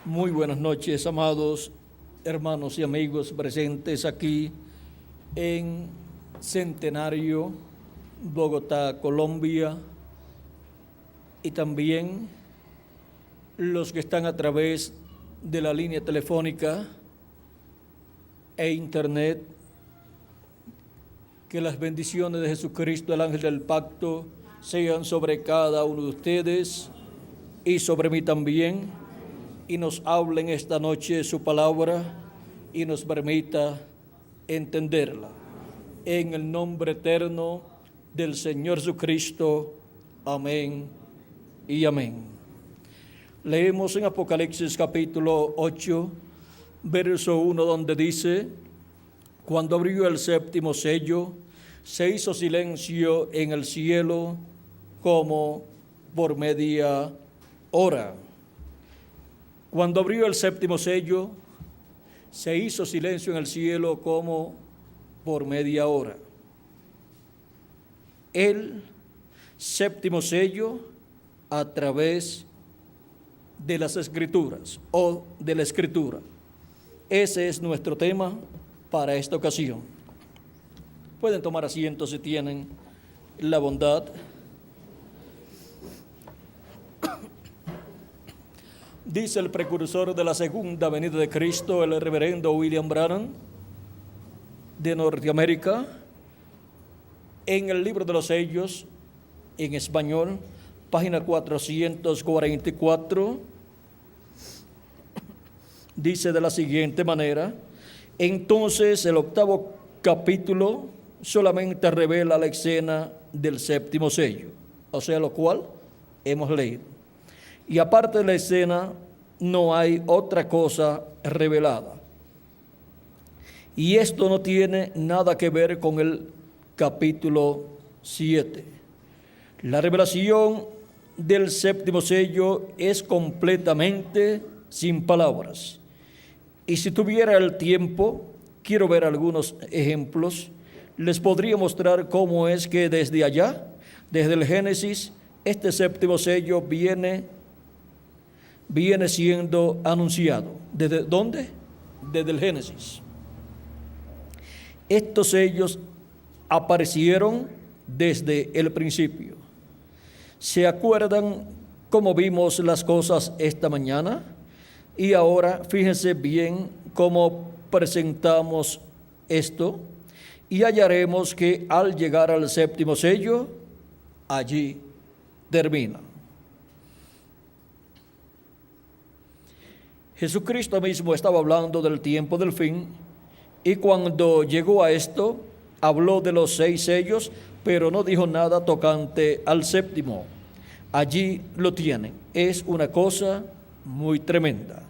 Muy buenas noches, amados hermanos y amigos presentes aquí en Centenario, Bogotá, Colombia, y también los que están a través de la línea telefónica e internet. Que las bendiciones de Jesucristo, el ángel del pacto, sean sobre cada uno de ustedes y sobre mí también, y nos hablen esta noche su palabra y nos permita entenderla. En el nombre eterno del Señor Jesucristo. Amén y amén. Leemos en Apocalipsis capítulo 8, verso 1, donde dice: cuando abrió el séptimo sello, se hizo silencio en el cielo como por media hora. Cuando abrió el séptimo sello, se hizo silencio en el cielo como por media hora. El séptimo sello a través de las Escrituras o de la Escritura. Ese es nuestro tema para esta ocasión. Pueden tomar asiento si tienen la bondad. Dice el precursor de la segunda venida de Cristo, el reverendo William Branham, de Norteamérica, en el libro de los sellos, en español, página 444, dice de la siguiente manera: entonces el octavo capítulo solamente revela la escena del séptimo sello, o sea, lo cual hemos leído. Y aparte de la escena, no hay otra cosa revelada. Y esto no tiene nada que ver con el capítulo 7. La revelación del séptimo sello es completamente sin palabras. Y si tuviera el tiempo, quiero ver algunos ejemplos. Les podría mostrar cómo es que desde allá, desde el Génesis, este séptimo sello viene siendo anunciado. ¿Desde dónde? Desde el Génesis. Estos sellos aparecieron desde el principio. ¿Se acuerdan cómo vimos las cosas esta mañana? Y ahora fíjense bien cómo presentamos esto y hallaremos que al llegar al séptimo sello, allí termina. Jesucristo mismo estaba hablando del tiempo del fin, y cuando llegó a esto, habló de los 6 sellos, pero no dijo nada tocante al séptimo. Allí lo tienen. Es una cosa muy tremenda.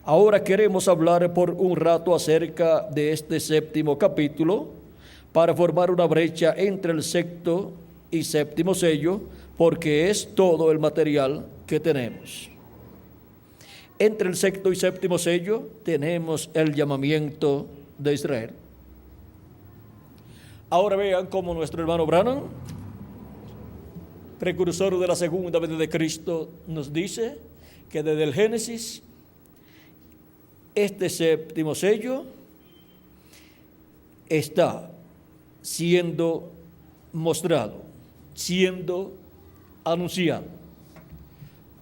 Ahora queremos hablar por un rato acerca de este séptimo capítulo para formar una brecha entre el sexto y séptimo sello, porque es todo el material que tenemos. Entre el sexto y séptimo sello tenemos el llamamiento de Israel. Ahora vean cómo nuestro hermano Branham, precursor de la segunda venida de Cristo, nos dice que desde el Génesis, este séptimo sello está siendo mostrado, siendo anunciado.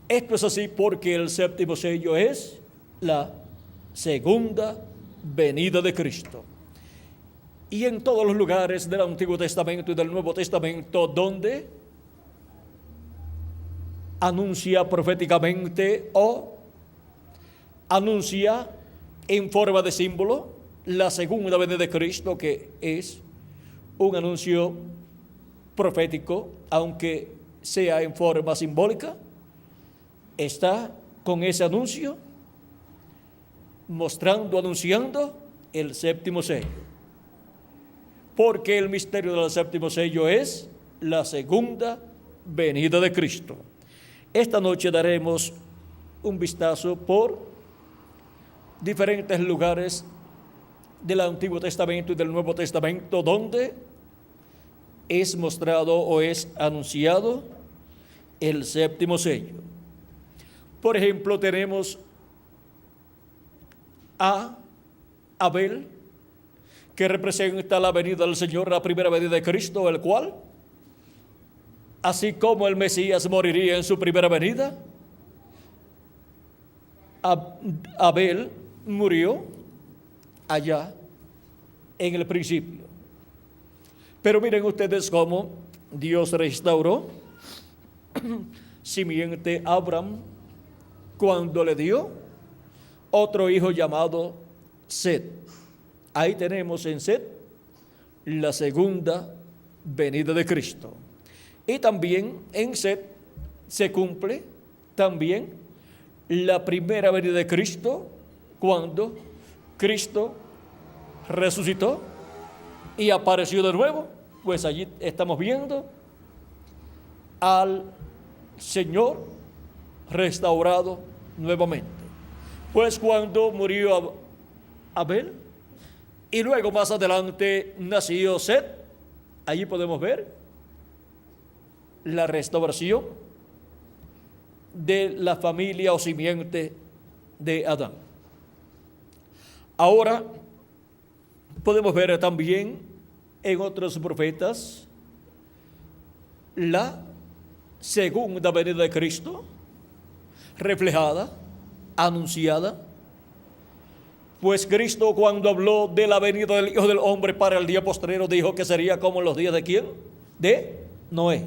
Esto es así porque el séptimo sello es la segunda venida de Cristo. Y en todos los lugares del Antiguo Testamento y del Nuevo Testamento donde anuncia proféticamente o anuncia en forma de símbolo la segunda venida de Cristo, que es un anuncio profético, aunque sea en forma simbólica, está con ese anuncio mostrando, anunciando el séptimo sello. Porque el misterio del séptimo sello es la segunda venida de Cristo. Esta noche daremos un vistazo por diferentes lugares del Antiguo Testamento y del Nuevo Testamento donde es mostrado o es anunciado el séptimo sello. Por ejemplo, tenemos a Abel, que representa la venida del Señor, la primera venida de Cristo, el cual, así como el Mesías moriría en su primera venida, Abel murió allá en el principio. Pero miren ustedes cómo Dios restauró simiente a Abraham cuando le dio otro hijo llamado Set. Ahí tenemos en Set la segunda venida de Cristo. Y también en Set se cumple también la primera venida de Cristo cuando Cristo resucitó y apareció de nuevo. Pues allí estamos viendo al Señor restaurado nuevamente. Pues cuando murió Abel y luego más adelante nació Set, allí podemos ver la restauración de la familia o simiente de Adán. Ahora podemos ver también en otros profetas la segunda venida de Cristo reflejada, anunciada. Pues Cristo, cuando habló de la venida del Hijo del Hombre para el día postrero, dijo que sería como en los días de ¿quién? De Noé,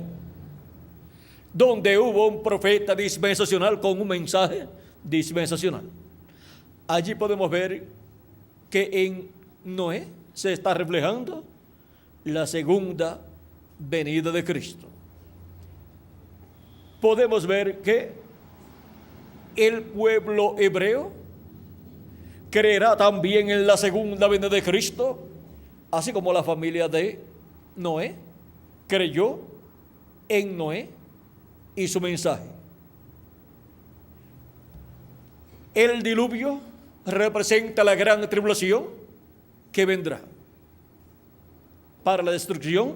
donde hubo un profeta dispensacional con un mensaje dispensacional. Allí podemos ver que en Noé se está reflejando la segunda venida de Cristo. Podemos ver que el pueblo hebreo creerá también en la segunda venida de Cristo, así como la familia de Noé creyó en Noé y su mensaje. El diluvio representa la gran tribulación que vendrá para la destrucción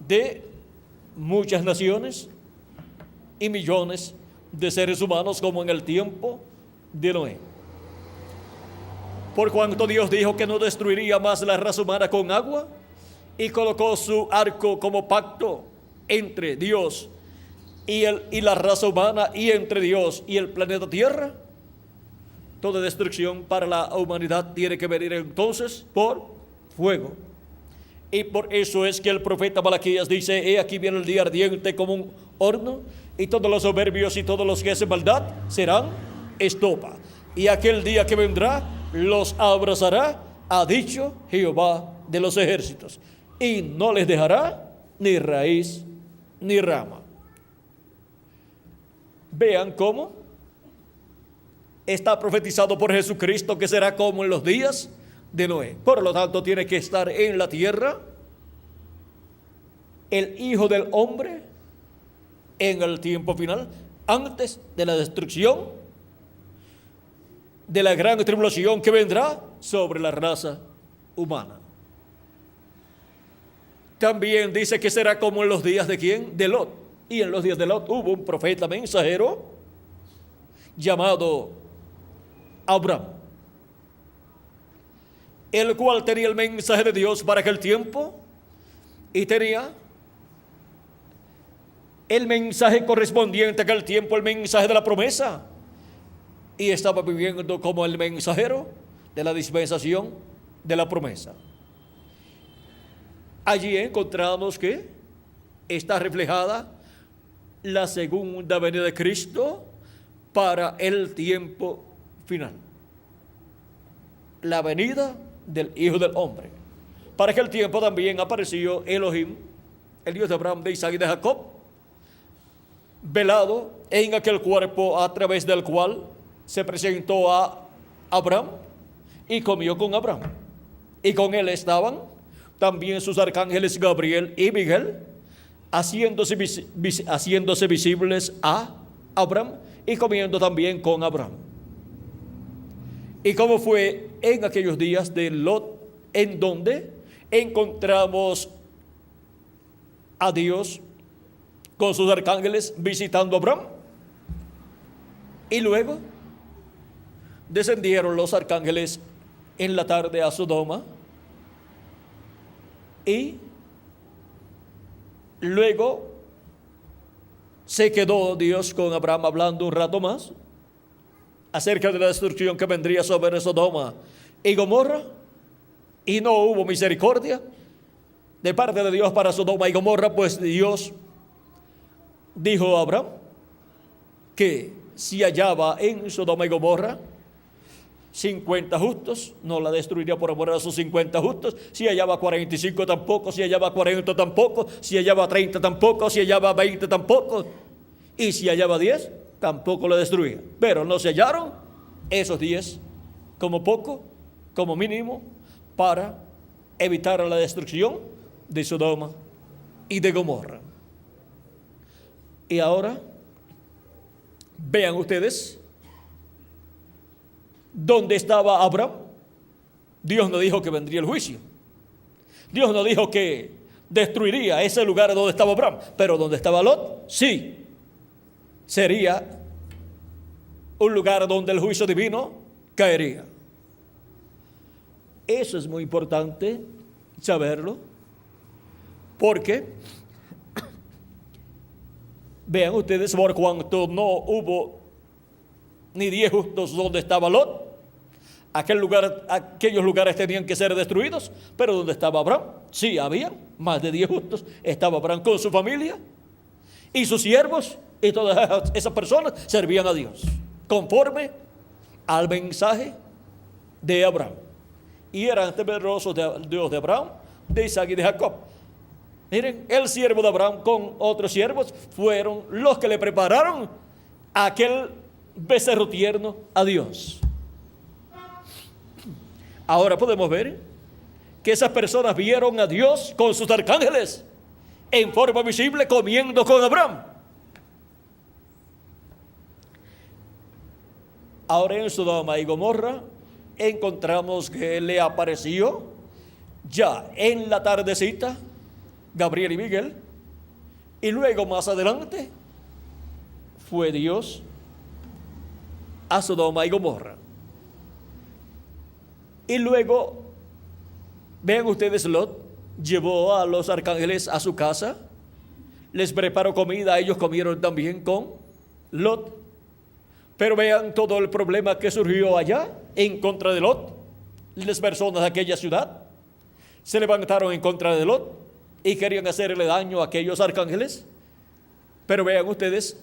de muchas naciones y millones de seres humanos, como en el tiempo de Noé. Por cuanto Dios dijo que no destruiría más la raza humana con agua, y colocó su arco como pacto entre Dios y la raza humana, y entre Dios y el planeta Tierra, toda destrucción para la humanidad tiene que venir entonces por fuego. Y por eso es que el profeta Malaquías dice: he aquí viene el día ardiente como un horno, y todos los soberbios y todos los que hacen maldad serán estopa. Y aquel día que vendrá los abrazará, ha dicho Jehová de los ejércitos, y no les dejará ni raíz ni rama. Vean cómo está profetizado por Jesucristo que será como en los días de Noé. Por lo tanto, tiene que estar en la tierra el Hijo del Hombre en el tiempo final, antes de la destrucción de la gran tribulación que vendrá sobre la raza humana. También dice que será como en los días de ¿quién? De Lot. Y en los días de Lot hubo un profeta mensajero llamado Abraham, el cual tenía el mensaje de Dios para aquel tiempo y tenía el mensaje correspondiente a aquel tiempo, el mensaje de la promesa, y estaba viviendo como el mensajero de la dispensación de la promesa. Allí encontramos que está reflejada la segunda venida de Cristo para el tiempo final, la venida del Hijo del Hombre. Para aquel tiempo también apareció Elohim, el Dios de Abraham, de Isaac y de Jacob, velado en aquel cuerpo a través del cual se presentó a Abraham y comió con Abraham. Y con él estaban también sus arcángeles Gabriel y Miguel, haciéndose visibles a Abraham y comiendo también con Abraham. ¿Y cómo fue en aquellos días de Lot, en donde encontramos a Dios con sus arcángeles visitando a Abraham? Y luego descendieron los arcángeles en la tarde a Sodoma y luego se quedó Dios con Abraham hablando un rato más acerca de la destrucción que vendría sobre Sodoma y Gomorra, y no hubo misericordia de parte de Dios para Sodoma y Gomorra, pues Dios dijo a Abraham que si hallaba en Sodoma y Gomorra 50 justos, no la destruiría por amor a sus 50 justos. Si hallaba 45 tampoco, si hallaba 40 tampoco, si hallaba 30 tampoco, si hallaba 20 tampoco, y si hallaba 10 tampoco la destruía. Pero no se hallaron esos 10 como poco, como mínimo, para evitar la destrucción de Sodoma y de Gomorra. Y ahora vean ustedes ¿dónde estaba Abraham? Dios no dijo que vendría el juicio. Dios no dijo que destruiría ese lugar donde estaba Abraham. Pero donde estaba Lot, sí. Sería un lugar donde el juicio divino caería. Eso es muy importante saberlo. Porque, vean ustedes, por cuanto no hubo ni 10 justos donde estaba Lot, aquellos lugares tenían que ser destruidos, pero donde estaba Abraham, sí había más de 10 justos. Estaba Abraham con su familia y sus siervos, y todas esas personas servían a Dios conforme al mensaje de Abraham, y eran temerosos de Dios, de Abraham, de Isaac y de Jacob. Miren, el siervo de Abraham con otros siervos fueron los que le prepararon aquel becerro tierno a Dios. Ahora podemos ver que esas personas vieron a Dios con sus arcángeles en forma visible comiendo con Abraham. Ahora en Sodoma y Gomorra encontramos que le apareció ya en la tardecita Gabriel y Miguel, y luego más adelante fue Dios a Sodoma y Gomorra. Y luego, vean ustedes, Lot llevó a los arcángeles a su casa, les preparó comida, ellos comieron también con Lot. Pero vean todo el problema que surgió allá en contra de Lot. Las personas de aquella ciudad se levantaron en contra de Lot y querían hacerle daño a aquellos arcángeles. Pero vean ustedes,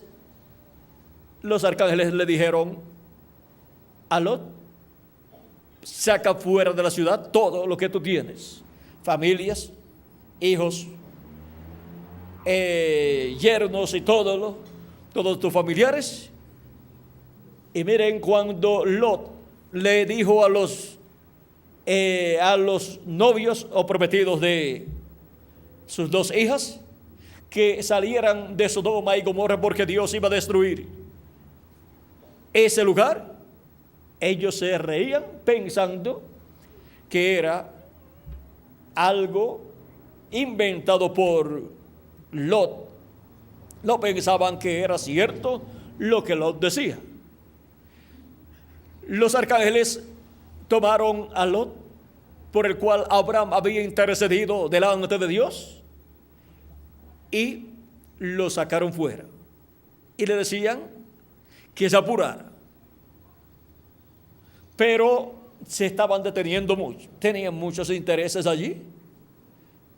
los arcángeles le dijeron a Lot: saca fuera de la ciudad todo lo que tú tienes, familias, hijos, yernos y todos tus familiares. Y miren, cuando Lot le dijo a los novios o prometidos de sus 2 hijas que salieran de Sodoma y Gomorra porque Dios iba a destruir ese lugar, ellos se reían pensando que era algo inventado por Lot. No pensaban que era cierto lo que Lot decía. Los arcángeles tomaron a Lot, por el cual Abraham había intercedido delante de Dios, y lo sacaron fuera. Y le decían que se apurara. Pero se estaban deteniendo mucho. Tenían muchos intereses allí.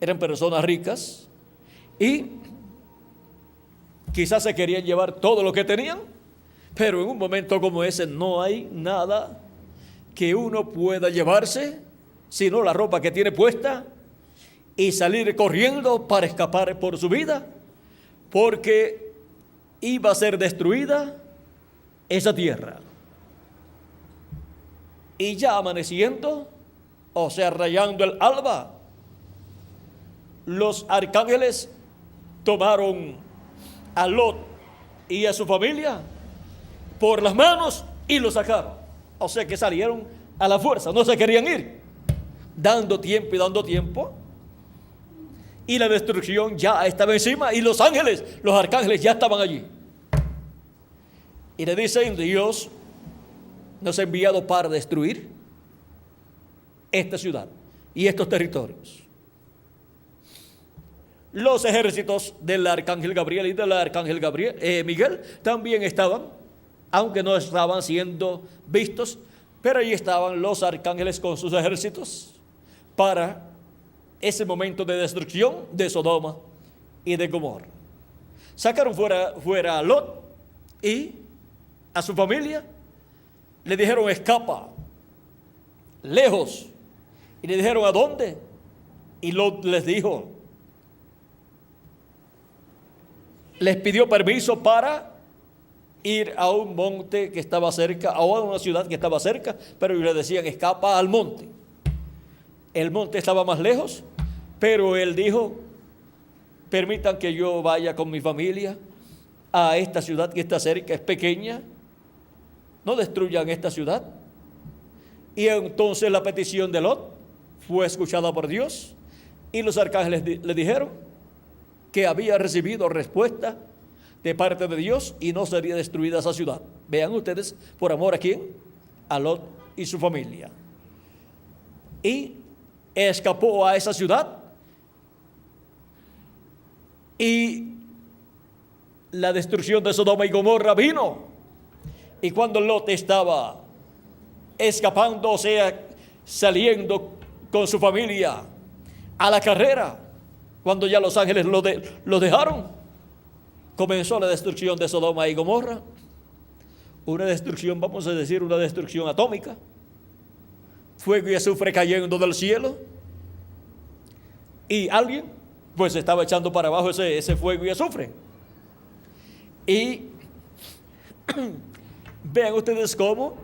Eran personas ricas. Y quizás se querían llevar todo lo que tenían. Pero en un momento como ese no hay nada que uno pueda llevarse, sino la ropa que tiene puesta, y salir corriendo para escapar por su vida, porque iba a ser destruida esa tierra. Y ya amaneciendo, o sea, rayando el alba, los arcángeles tomaron a Lot y a su familia por las manos y lo sacaron. O sea que salieron a la fuerza, no se querían ir, dando tiempo y dando tiempo, y la destrucción ya estaba encima, y los ángeles, los arcángeles ya estaban allí. Y le dicen: Dios nos ha enviado para destruir esta ciudad y estos territorios. Los ejércitos del arcángel Gabriel y del arcángel Miguel también estaban, aunque no estaban siendo vistos, pero ahí estaban los arcángeles con sus ejércitos para ese momento de destrucción de Sodoma y de Gomorra. Sacaron fuera a Lot y a su familia, le dijeron escapa, lejos, y le dijeron ¿a dónde? Y Lot les dijo, les pidió permiso para ir a un monte que estaba cerca, o a una ciudad que estaba cerca, pero le decían escapa al monte. El monte estaba más lejos, pero él dijo, permitan que yo vaya con mi familia a esta ciudad que está cerca, es pequeña, no destruyan esta ciudad. Y entonces la petición de Lot fue escuchada por Dios, y los arcángeles le dijeron que había recibido respuesta de parte de Dios y no sería destruida esa ciudad. Vean ustedes, por amor a quién, a Lot y su familia. Y escapó a esa ciudad, y la destrucción de Sodoma y Gomorra vino. Y cuando Lot estaba escapando, o sea, saliendo con su familia a la carrera, cuando ya los ángeles lo dejaron, comenzó la destrucción de Sodoma y Gomorra. Una destrucción, vamos a decir, una destrucción atómica. Fuego y azufre cayendo del cielo. Y alguien, pues, estaba echando para abajo ese fuego y azufre. Y vean ustedes cómo,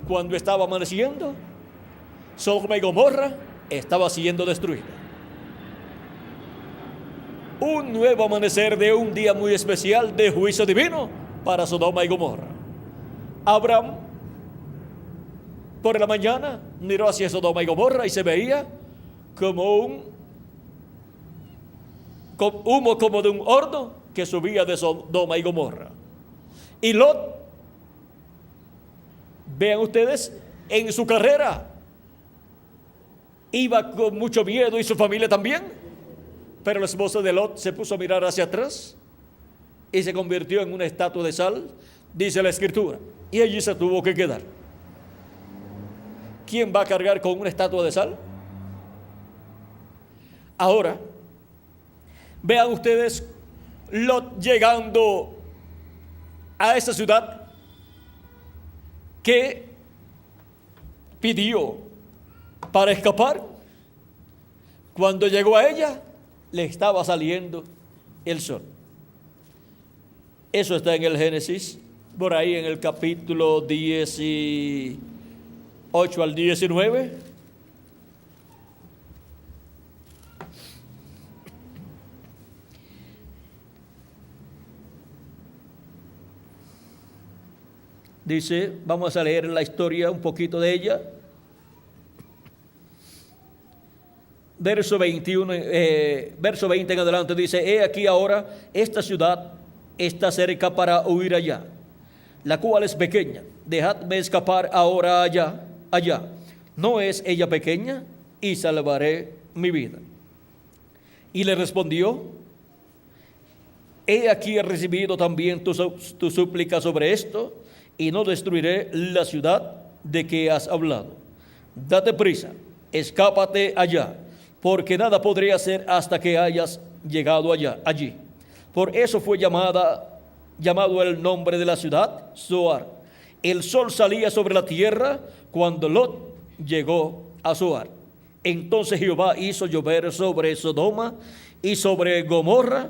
cuando estaba amaneciendo, Sodoma y Gomorra estaba siendo destruida. Un nuevo amanecer de un día muy especial de juicio divino para Sodoma y Gomorra. Abraham, por la mañana, miró hacia Sodoma y Gomorra y se veía como un humo como de un horno que subía de Sodoma y Gomorra. Y Lot, vean ustedes, en su carrera iba con mucho miedo, y su familia también. Pero la esposa de Lot se puso a mirar hacia atrás y se convirtió en una estatua de sal, dice la Escritura, y allí se tuvo que quedar. ¿Quién va a cargar con una estatua de sal? Ahora, vean ustedes Lot llegando a esa ciudad que pidió para escapar. Cuando llegó a ella, le estaba saliendo el sol. Eso está en el Génesis, por ahí en el capítulo 18 al 19. Dice, vamos a leer la historia, un poquito de ella. Verso 21, verso 20 en adelante dice, he aquí ahora esta ciudad está cerca para huir allá, la cual es pequeña. Dejadme escapar ahora allá. ¿No es ella pequeña? Y salvaré mi vida. Y le respondió, he aquí he recibido también tu súplica sobre esto, y no destruiré la ciudad de que has hablado. Date prisa, escápate allá, porque nada podré hacer hasta que hayas llegado allí. Por eso fue llamado el nombre de la ciudad, Zoar. El sol salía sobre la tierra cuando Lot llegó a Zoar. Entonces Jehová hizo llover sobre Sodoma y sobre Gomorra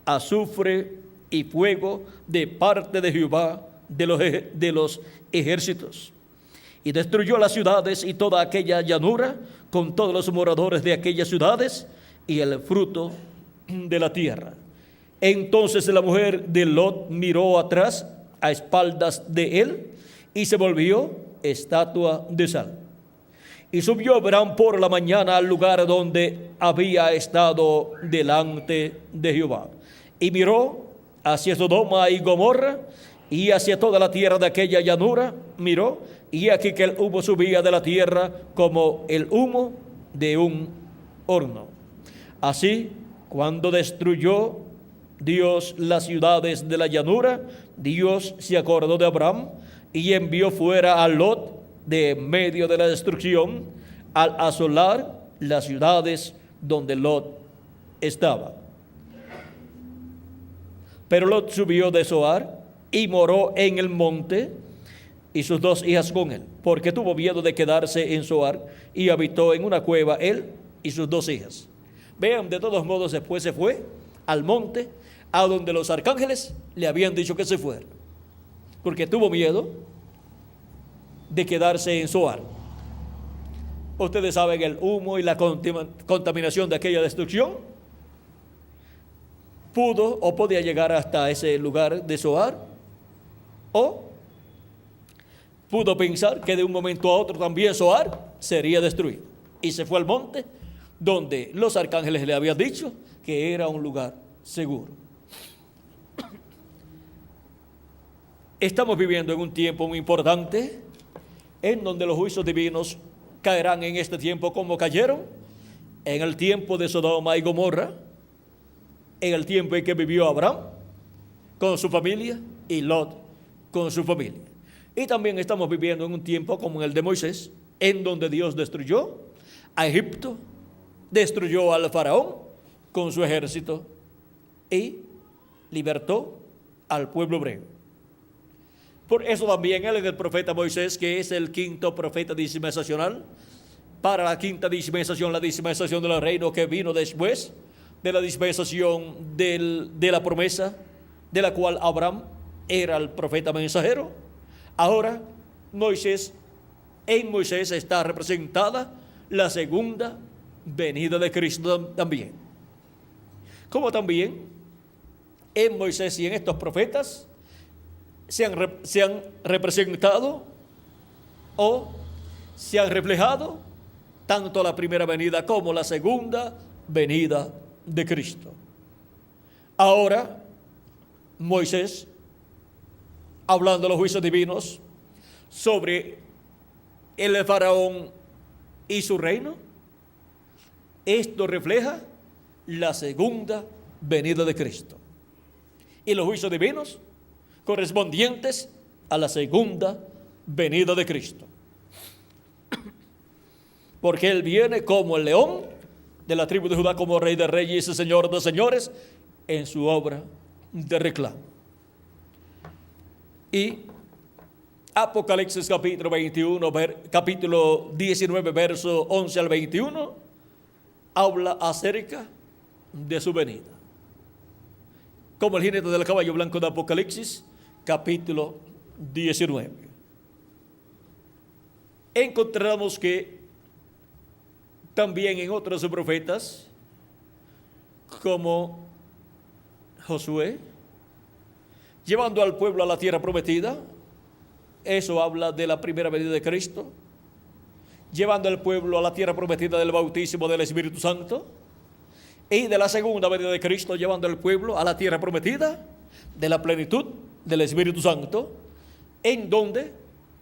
azufre y fuego de parte de Jehová de los ejércitos. Y destruyó las ciudades y toda aquella llanura, con todos los moradores de aquellas ciudades y el fruto de la tierra. Entonces la mujer de Lot miró atrás a espaldas de él y se volvió estatua de sal. Y subió Abraham por la mañana al lugar donde había estado delante de Jehová. Y miró hacia Sodoma y Gomorra, y hacia toda la tierra de aquella llanura miró, y aquí que el humo subía de la tierra como el humo de un horno. Así, cuando destruyó Dios las ciudades de la llanura, Dios se acordó de Abraham y envió fuera a Lot de medio de la destrucción al asolar las ciudades donde Lot estaba. Pero Lot subió de Zoar y moró en el monte, y sus 2 hijas con él, porque tuvo miedo de quedarse en Zoar, y habitó en una cueva él y sus 2 hijas. Vean, de todos modos después se fue al monte a donde los arcángeles le habían dicho que se fuera, porque tuvo miedo de quedarse en Zoar. Ustedes saben el humo y la contaminación de aquella destrucción. Pudo o podía llegar hasta ese lugar de Zoar, o pudo pensar que de un momento a otro también Zoar sería destruido, y se fue al monte donde los arcángeles le habían dicho que era un lugar seguro. Estamos viviendo en un tiempo muy importante en donde los juicios divinos caerán en este tiempo como cayeron en el tiempo de Sodoma y Gomorra, en el tiempo en que vivió Abraham con su familia y Lot con su familia. Y también estamos viviendo en un tiempo como el de Moisés, en donde Dios destruyó a Egipto, destruyó al faraón con su ejército y libertó al pueblo hebreo. Por eso también él es el profeta Moisés, que es el 5º profeta dispensacional, para la 5ª dispensación, la dispensación del reino que vino después de la dispensación de la promesa, de la cual Abraham era el profeta mensajero. Ahora en Moisés está representada la segunda venida de Cristo también. Como también en Moisés y en estos profetas se han representado o se han reflejado tanto la primera venida como la segunda venida de Cristo. Ahora, Moisés, hablando de los juicios divinos sobre el faraón y su reino, esto refleja la segunda venida de Cristo y los juicios divinos correspondientes a la segunda venida de Cristo, porque Él viene como el león de la tribu de Judá, como Rey de Reyes y Señor de Señores, en su obra de reclamo. Y Apocalipsis capítulo 19, verso 11 al 21, habla acerca de su venida. Como el jinete del caballo blanco de Apocalipsis, capítulo 19. Encontramos que también en otros profetas, como Josué, llevando al pueblo a la tierra prometida, eso habla de la primera venida de Cristo, llevando al pueblo a la tierra prometida del bautismo del Espíritu Santo, y de la segunda venida de Cristo, llevando al pueblo a la tierra prometida de la plenitud del Espíritu Santo, en donde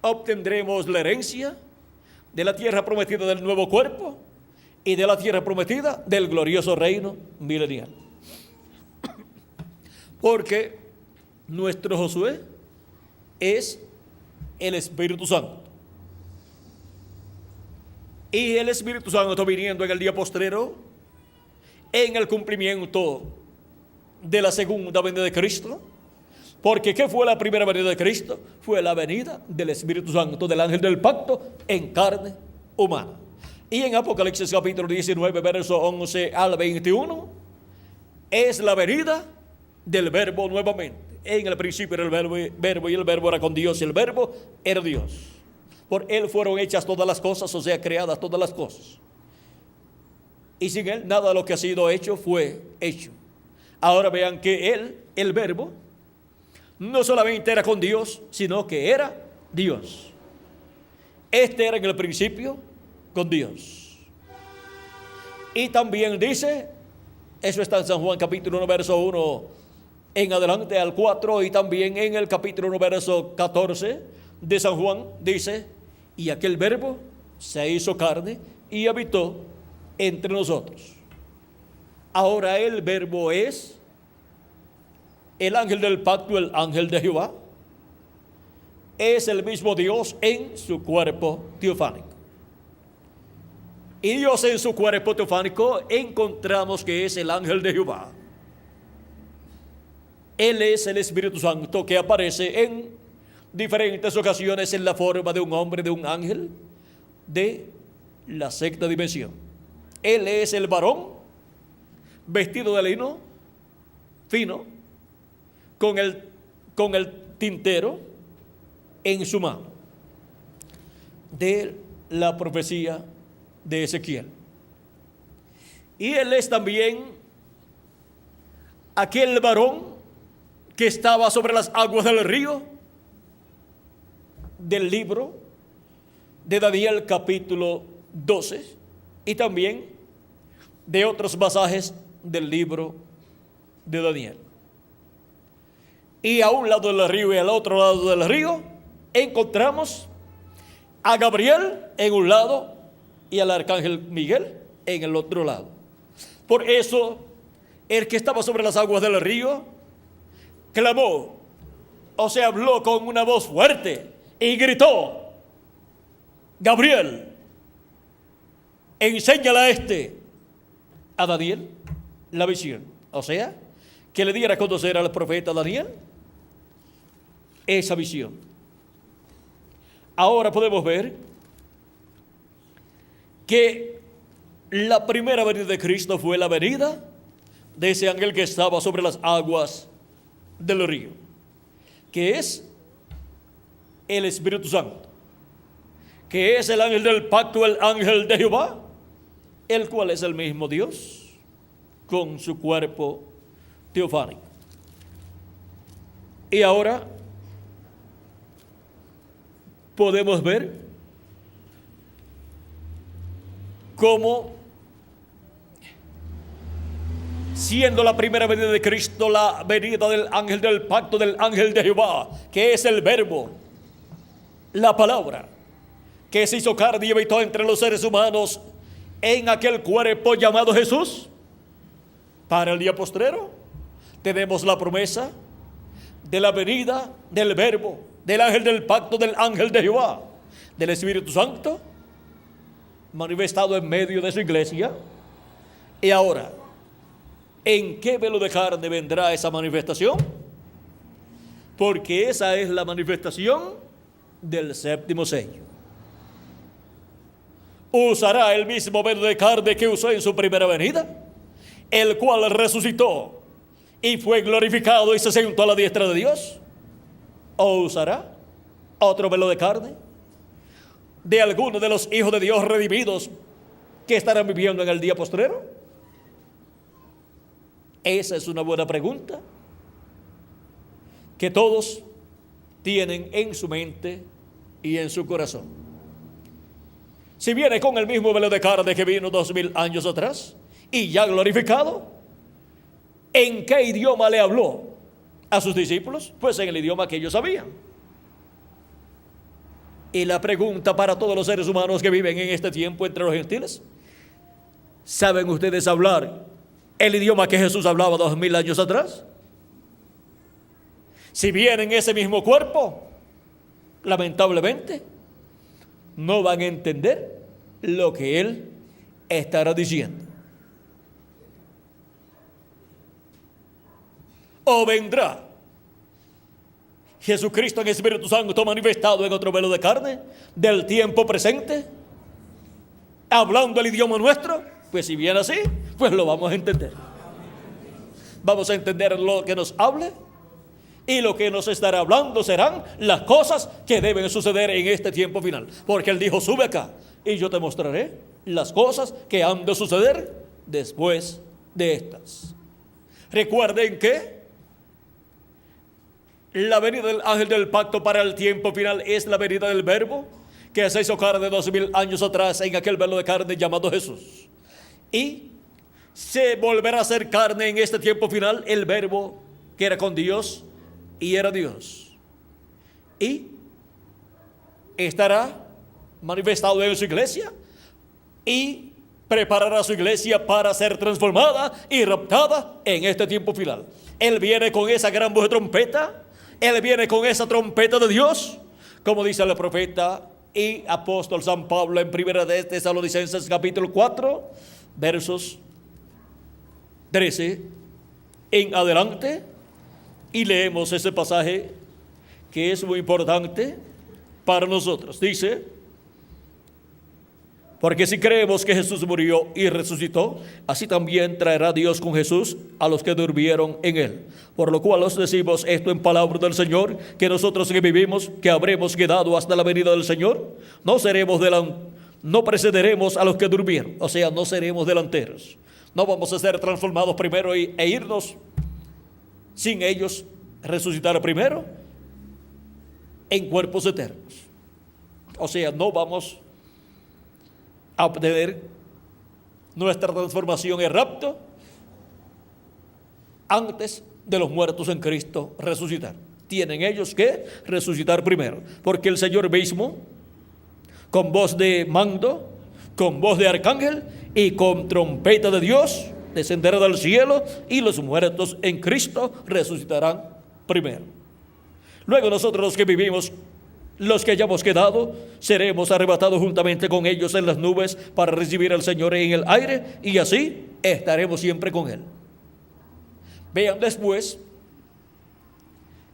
obtendremos la herencia de la tierra prometida del nuevo cuerpo y de la tierra prometida del glorioso reino milenial. Porque nuestro Josué es el Espíritu Santo. Y el Espíritu Santo viniendo en el día postrero, en el cumplimiento de la segunda venida de Cristo. Porque ¿qué fue la primera venida de Cristo? Fue la venida del Espíritu Santo, del ángel del pacto, en carne humana. Y en Apocalipsis capítulo 19, verso 11 al 21, es la venida del verbo nuevamente. En el principio era el verbo y el verbo era con Dios y el verbo era Dios. Por Él fueron hechas todas las cosas, o sea, creadas todas las cosas. Y sin Él nada de lo que ha sido hecho fue hecho. Ahora vean que Él, el verbo, no solamente era con Dios, sino que era Dios. Este era en el principio con Dios. Y también dice, eso está en San Juan capítulo 1, verso 1, en adelante al 4 y también en el capítulo 1, verso 14 de San Juan, dice, y aquel verbo se hizo carne y habitó entre nosotros. Ahora el verbo es el ángel del pacto, el ángel de Jehová. Es el mismo Dios en su cuerpo teofánico. Y Dios en su cuerpo teofánico encontramos que es el ángel de Jehová. Él es el Espíritu Santo que aparece en diferentes ocasiones en la forma de un hombre, de un ángel, de la sexta dimensión. Él es el varón vestido de lino fino, con el tintero en su mano, de la profecía de Ezequiel. Y él es también aquel varón que estaba sobre las aguas del río, del libro de Daniel capítulo 12, y también de otros pasajes del libro de Daniel. Y a un lado del río y al otro lado del río encontramos a Gabriel en un lado y al arcángel Miguel en el otro lado. Por eso el que estaba sobre las aguas del río clamó, o sea, habló con una voz fuerte y gritó: Gabriel, enséñale a Daniel la visión. O sea, que le diera a conocer al profeta Daniel esa visión. Ahora podemos ver que la primera venida de Cristo fue la venida de ese ángel que estaba sobre las aguas del río, que es el Espíritu Santo, que es el ángel del pacto, el ángel de Jehová, el cual es el mismo Dios con su cuerpo teofánico. Y ahora podemos ver cómo, siendo la primera venida de Cristo, la venida del ángel del pacto, del ángel de Jehová, que es el verbo, la palabra, que se hizo carne y habitó entre los seres humanos en aquel cuerpo llamado Jesús. Para el día postrero tenemos la promesa de la venida del verbo, del ángel del pacto, del ángel de Jehová, del Espíritu Santo manifestado en medio de su iglesia. Y ahora, ¿en qué velo de carne vendrá esa manifestación? Porque esa es la manifestación del séptimo sello. Usará el mismo velo de carne que usó en su primera venida, el cual resucitó y fue glorificado y se sentó a la diestra de Dios. ¿O usará otro velo de carne de alguno de los hijos de Dios redimidos que estarán viviendo en el día postrero? Esa es una buena pregunta que todos tienen en su mente y en su corazón. Si viene con el mismo velo de carne que vino 2000 años atrás y ya glorificado, ¿en qué idioma le habló a sus discípulos? Pues en el idioma que ellos sabían. Y la pregunta para todos los seres humanos que viven en este tiempo entre los gentiles: ¿saben ustedes hablar el idioma que Jesús hablaba 2000 años atrás? Si vienen en ese mismo cuerpo, lamentablemente no van a entender lo que Él estará diciendo. O vendrá Jesucristo en Espíritu Santo manifestado en otro velo de carne del tiempo presente, hablando el idioma nuestro. Pues si viene así, pues lo vamos a entender. Vamos a entender lo que nos hable, y lo que nos estará hablando serán las cosas que deben suceder en este tiempo final. Porque Él dijo: sube acá y yo te mostraré las cosas que han de suceder después de estas. Recuerden que la venida del ángel del pacto para el tiempo final es la venida del verbo que se hizo carne 2000 años atrás en aquel velo de carne llamado Jesús. Y se volverá a hacer carne en este tiempo final el verbo que era con Dios y era Dios. Y estará manifestado en su iglesia y preparará su iglesia para ser transformada y raptada en este tiempo final. Él viene con esa gran voz de trompeta. Él viene con esa trompeta de Dios, como dice el profeta y apóstol San Pablo en Primera de Tesalonicenses capítulo 4, versos 13 en adelante, y leemos ese pasaje que es muy importante para nosotros. Dice: porque si creemos que Jesús murió y resucitó, así también traerá Dios con Jesús a los que durmieron en él. Por lo cual os decimos esto en palabra del Señor, que nosotros que vivimos, que habremos quedado hasta la venida del Señor, no precederemos a los que durmieron. O sea, no seremos delanteros. No vamos a ser transformados primero e irnos sin ellos resucitar primero en cuerpos eternos. O sea, no vamos a obtener nuestra transformación en rapto antes de los muertos en Cristo resucitar. Tienen ellos que resucitar primero, porque el Señor mismo, con voz de mando, con voz de arcángel y con trompeta de Dios, descenderá del cielo, y los muertos en Cristo resucitarán primero. Luego nosotros, los que vivimos, los que hayamos quedado, seremos arrebatados juntamente con ellos en las nubes para recibir al Señor en el aire, y así estaremos siempre con Él. Vean después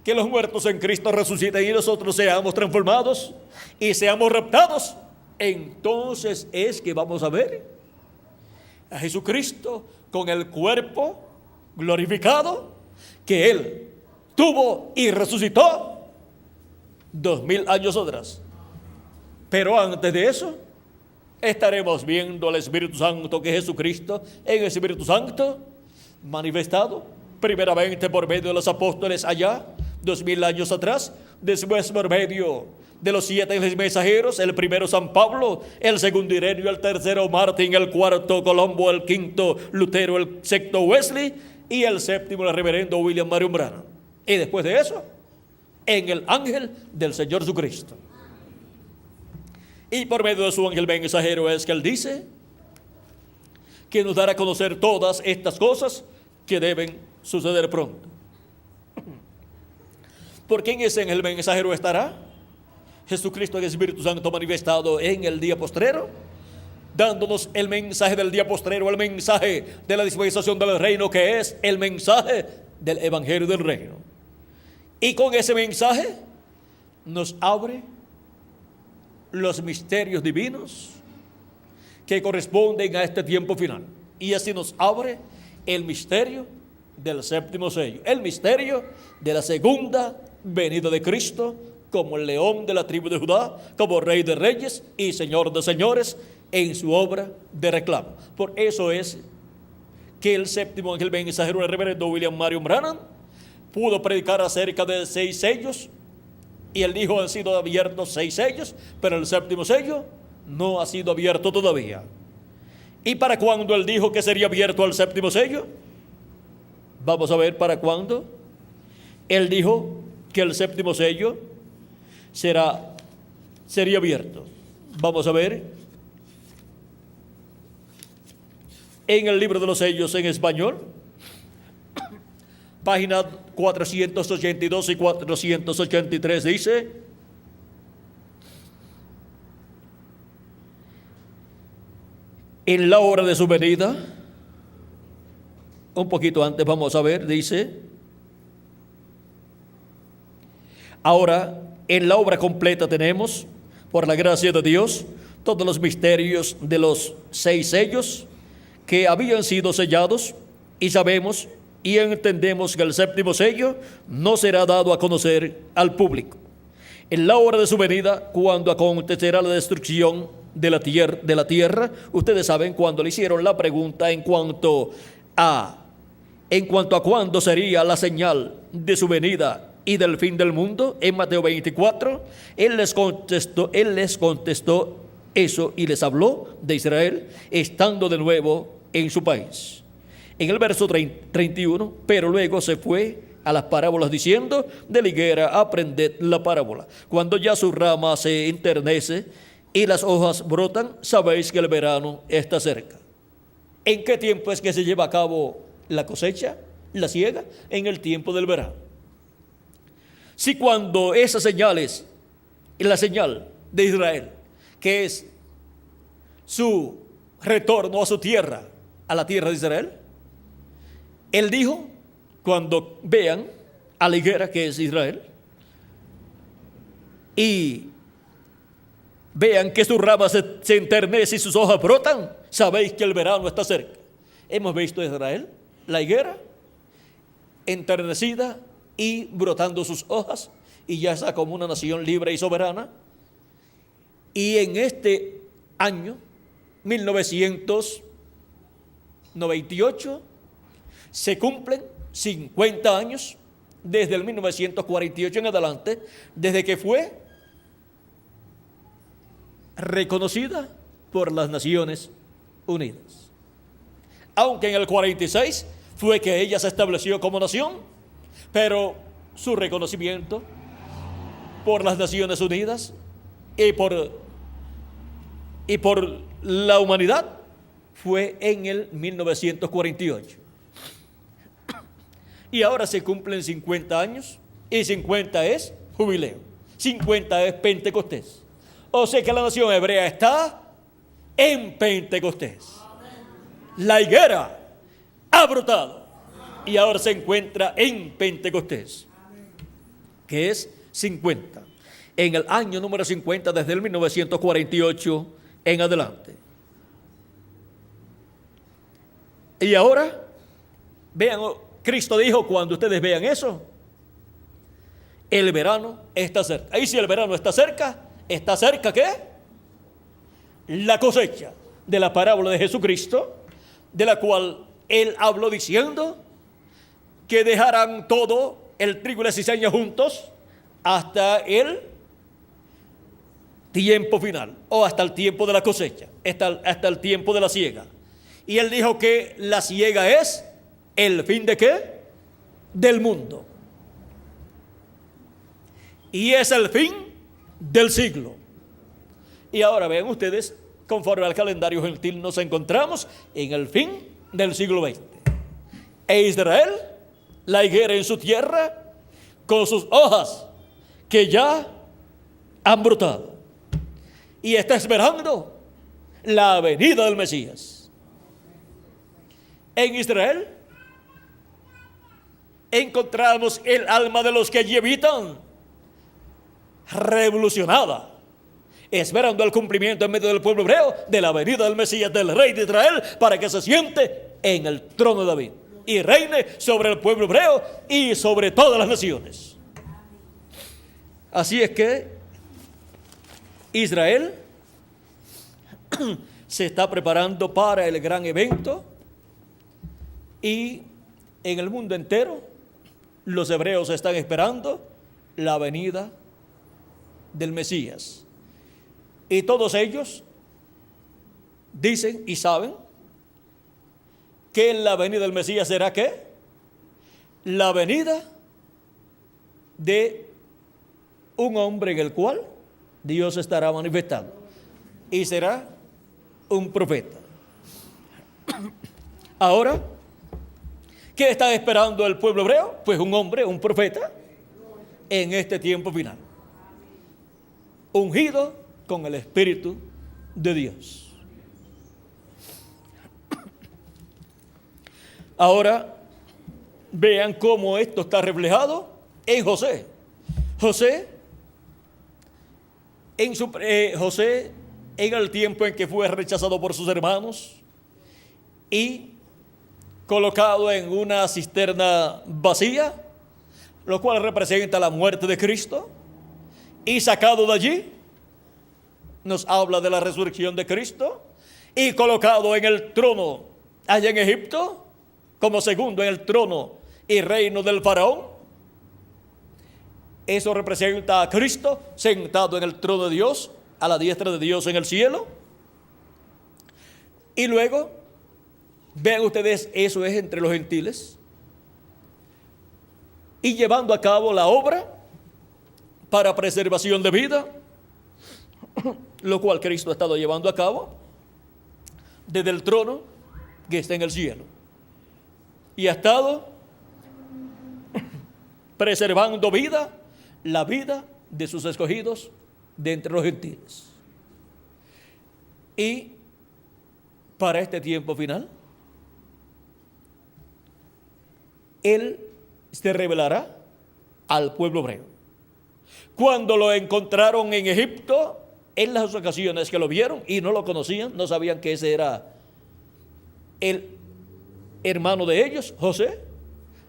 que los muertos en Cristo resuciten y nosotros seamos transformados y seamos raptados. Entonces es que vamos a ver a Jesucristo con el cuerpo glorificado que Él tuvo y resucitó 2000 años atrás. Pero antes de eso estaremos viendo al Espíritu Santo, que es Jesucristo en el Espíritu Santo manifestado primeramente por medio de los apóstoles allá 2000 años atrás, después por medio de los 7 mensajeros, el primero San Pablo, el segundo Ireneo, el tercero Martín, el cuarto Colombo, el quinto Lutero, el sexto Wesley y el séptimo el reverendo William Marion Branham. Y después de eso, en el ángel del Señor Jesucristo. Y por medio de su ángel mensajero es que Él dice que nos dará a conocer todas estas cosas que deben suceder pronto. ¿Por quién es en el mensajero estará? Jesucristo, el Espíritu Santo manifestado en el día postrero, dándonos el mensaje del día postrero, el mensaje de la dispensación del reino, que es el mensaje del Evangelio del reino. Y con ese mensaje nos abre los misterios divinos que corresponden a este tiempo final. Y así nos abre el misterio del séptimo sello, el misterio de la segunda venida de Cristo, como el león de la tribu de Judá, como Rey de reyes y Señor de señores, en su obra de reclamo. Por eso es que el séptimo ángel mensajero, el reverendo William Marion Branham, pudo predicar acerca de 6 sellos, y él dijo: han sido abiertos 6 sellos, pero el séptimo sello no ha sido abierto todavía. ¿Y para cuándo él dijo que sería abierto el séptimo sello? Vamos a ver para cuándo. Él dijo que el séptimo sello sería abierto. Vamos a ver en el libro de los sellos en español, página 482 y 483, dice: en la hora de su venida, un poquito antes vamos a ver, dice: ahora en la obra completa tenemos, por la gracia de Dios, todos los misterios de los 6 sellos que habían sido sellados, y sabemos y entendemos que el séptimo sello no será dado a conocer al público. En la hora de su venida, cuando acontecerá la destrucción de la tierra, ustedes saben cuando le hicieron la pregunta en cuanto a cuándo sería la señal de su venida y del fin del mundo, en Mateo 24, Él les contestó eso y les habló de Israel estando de nuevo en su país. En el verso 31, pero luego se fue a las parábolas diciendo: de la higuera aprended la parábola. Cuando ya su rama se enternece y las hojas brotan, sabéis que el verano está cerca. ¿En qué tiempo es que se lleva a cabo la cosecha, la siega? En el tiempo del verano. Si cuando esas señales, la señal de Israel, que es su retorno a su tierra, a la tierra de Israel, él dijo: cuando vean a la higuera, que es Israel, y vean que su rama se enternece y sus hojas brotan, sabéis que el verano está cerca. Hemos visto a Israel, la higuera, enternecida y brotando sus hojas, y ya está como una nación libre y soberana. Y en este año 1998 se cumplen 50 años desde el 1948 en adelante, desde que fue reconocida por las Naciones Unidas. Aunque en el 46 fue que ella se estableció como nación, pero su reconocimiento por las Naciones Unidas y por la humanidad fue en el 1948. Y ahora se cumplen 50 años, y 50 es jubileo, 50 es Pentecostés. O sea que la nación hebrea está en Pentecostés. La higuera ha brotado y ahora se encuentra en Pentecostés, que es 50. En el año número 50, desde el 1948 en adelante. Y ahora, vean, Cristo dijo: cuando ustedes vean eso, el verano está cerca. Y si el verano está cerca ¿qué? La cosecha de la parábola de Jesucristo, de la cual Él habló diciendo que dejarán todo, el trigo y la cizaña juntos, hasta el tiempo final, o hasta el tiempo de la cosecha, hasta el tiempo de la siega. Y Él dijo que la siega es el fin de ¿qué? Del mundo. Y es el fin del siglo. Y ahora vean ustedes, conforme al calendario gentil, nos encontramos en el fin del siglo XX. E Israel, la higuera en su tierra, con sus hojas que ya han brotado, y está esperando la venida del Mesías. En Israel encontramos el alma de los que allí habitan revolucionada, esperando el cumplimiento en medio del pueblo hebreo de la venida del Mesías, del Rey de Israel, para que se siente en el trono de David y reine sobre el pueblo hebreo y sobre todas las naciones. Así es que Israel se está preparando para el gran evento, y en el mundo entero los hebreos están esperando la venida del Mesías. Y todos ellos dicen y saben que la venida del Mesías será ¿qué? La venida de un hombre en el cual Dios estará manifestando, y será un profeta. Ahora, ¿qué está esperando el pueblo hebreo? Pues un hombre, un profeta, en este tiempo final, ungido con el Espíritu de Dios. Ahora, vean cómo esto está reflejado en José. José, en el tiempo en que fue rechazado por sus hermanos y colocado en una cisterna vacía, lo cual representa la muerte de Cristo, y sacado de allí, nos habla de la resurrección de Cristo, y colocado en el trono allá en Egipto, como segundo en el trono y reino del faraón. Eso representa a Cristo sentado en el trono de Dios, a la diestra de Dios en el cielo. Y luego, vean ustedes, eso es entre los gentiles. y llevando a cabo la obra para preservación de vida, lo cual Cristo ha estado llevando a cabo desde el trono que está en el cielo, y ha estado preservando vida, la vida de sus escogidos de entre los gentiles. Y para este tiempo final, Él se revelará al pueblo hebreo. Cuando lo encontraron en Egipto, en las ocasiones que lo vieron y no lo conocían, no sabían que ese era el hermano de ellos, José,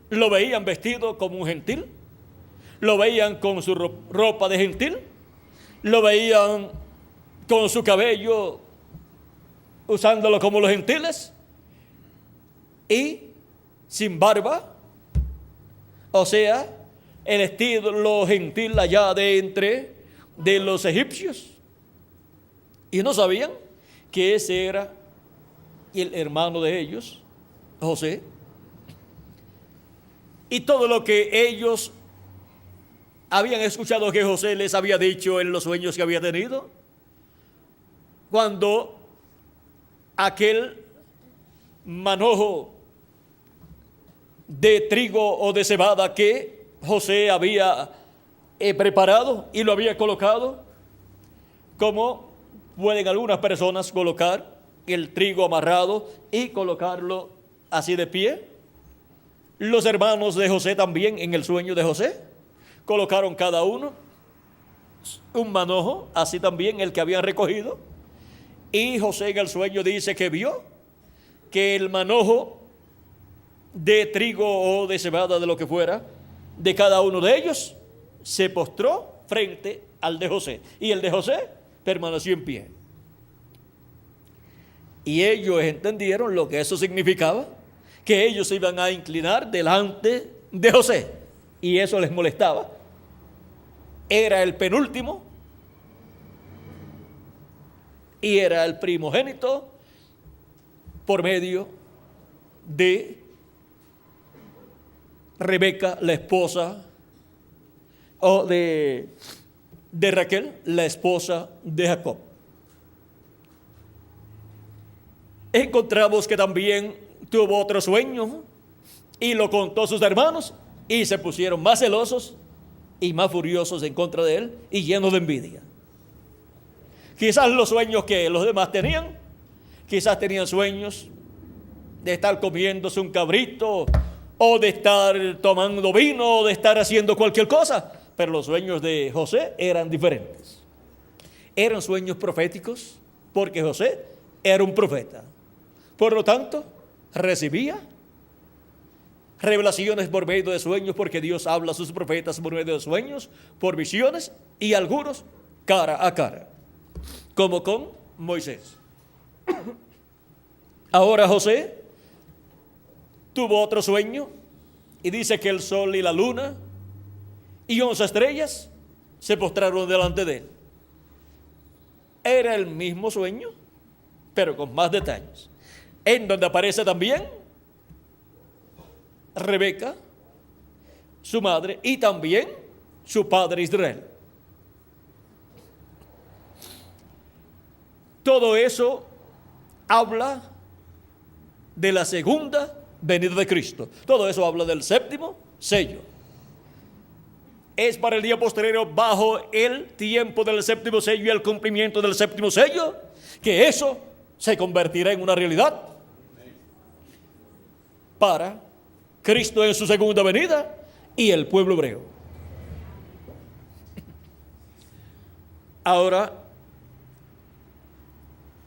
lo veían vestido como un gentil, lo veían con su ropa de gentil, lo veían con su cabello usándolo como los gentiles y sin barba, o sea, el estilo gentil allá de entre de los egipcios, y no sabían que ese era el hermano de ellos, José. Y todo lo que ellos habían escuchado que José les había dicho en los sueños que había tenido, cuando aquel manojo de trigo o de cebada que José había preparado y lo había colocado, como pueden algunas personas colocar el trigo amarrado y colocarlo así de pie. Los hermanos de José también, en el sueño de José, colocaron cada uno un manojo, así también el que habían recogido. Y José en el sueño dice que vio que el manojo de trigo o de cebada, de lo que fuera, de cada uno de ellos, se postró frente al de José. Y el de José permaneció en pie. Y ellos entendieron lo que eso significaba, que ellos se iban a inclinar delante de José. Y eso les molestaba. Era el penúltimo y era el primogénito por medio de Rebeca, la esposa, o de Raquel, la esposa de Jacob. Encontramos que también tuvo otro sueño y lo contó a sus hermanos y se pusieron más celosos y más furiosos en contra de él y llenos de envidia. Quizás los sueños que los demás tenían, quizás tenían sueños de estar comiéndose un cabrito o de estar tomando vino o de estar haciendo cualquier cosa, pero los sueños de José eran diferentes. Eran sueños proféticos porque José era un profeta. Por lo tanto, recibía revelaciones por medio de sueños, porque Dios habla a sus profetas por medio de sueños, por visiones, y algunos cara a cara, como con Moisés. Ahora José tuvo otro sueño y dice que el sol y la luna y 11 estrellas se postraron delante de él. Era el mismo sueño, pero con más detalles, en donde aparece también Rebeca, su madre, y también su padre Israel. Todo eso habla de la segunda venida de Cristo. Todo eso habla del séptimo sello. Es para el día posterior, bajo el tiempo del séptimo sello y el cumplimiento del séptimo sello, que eso se convertirá en una realidad para Cristo en su segunda venida y el pueblo hebreo. Ahora,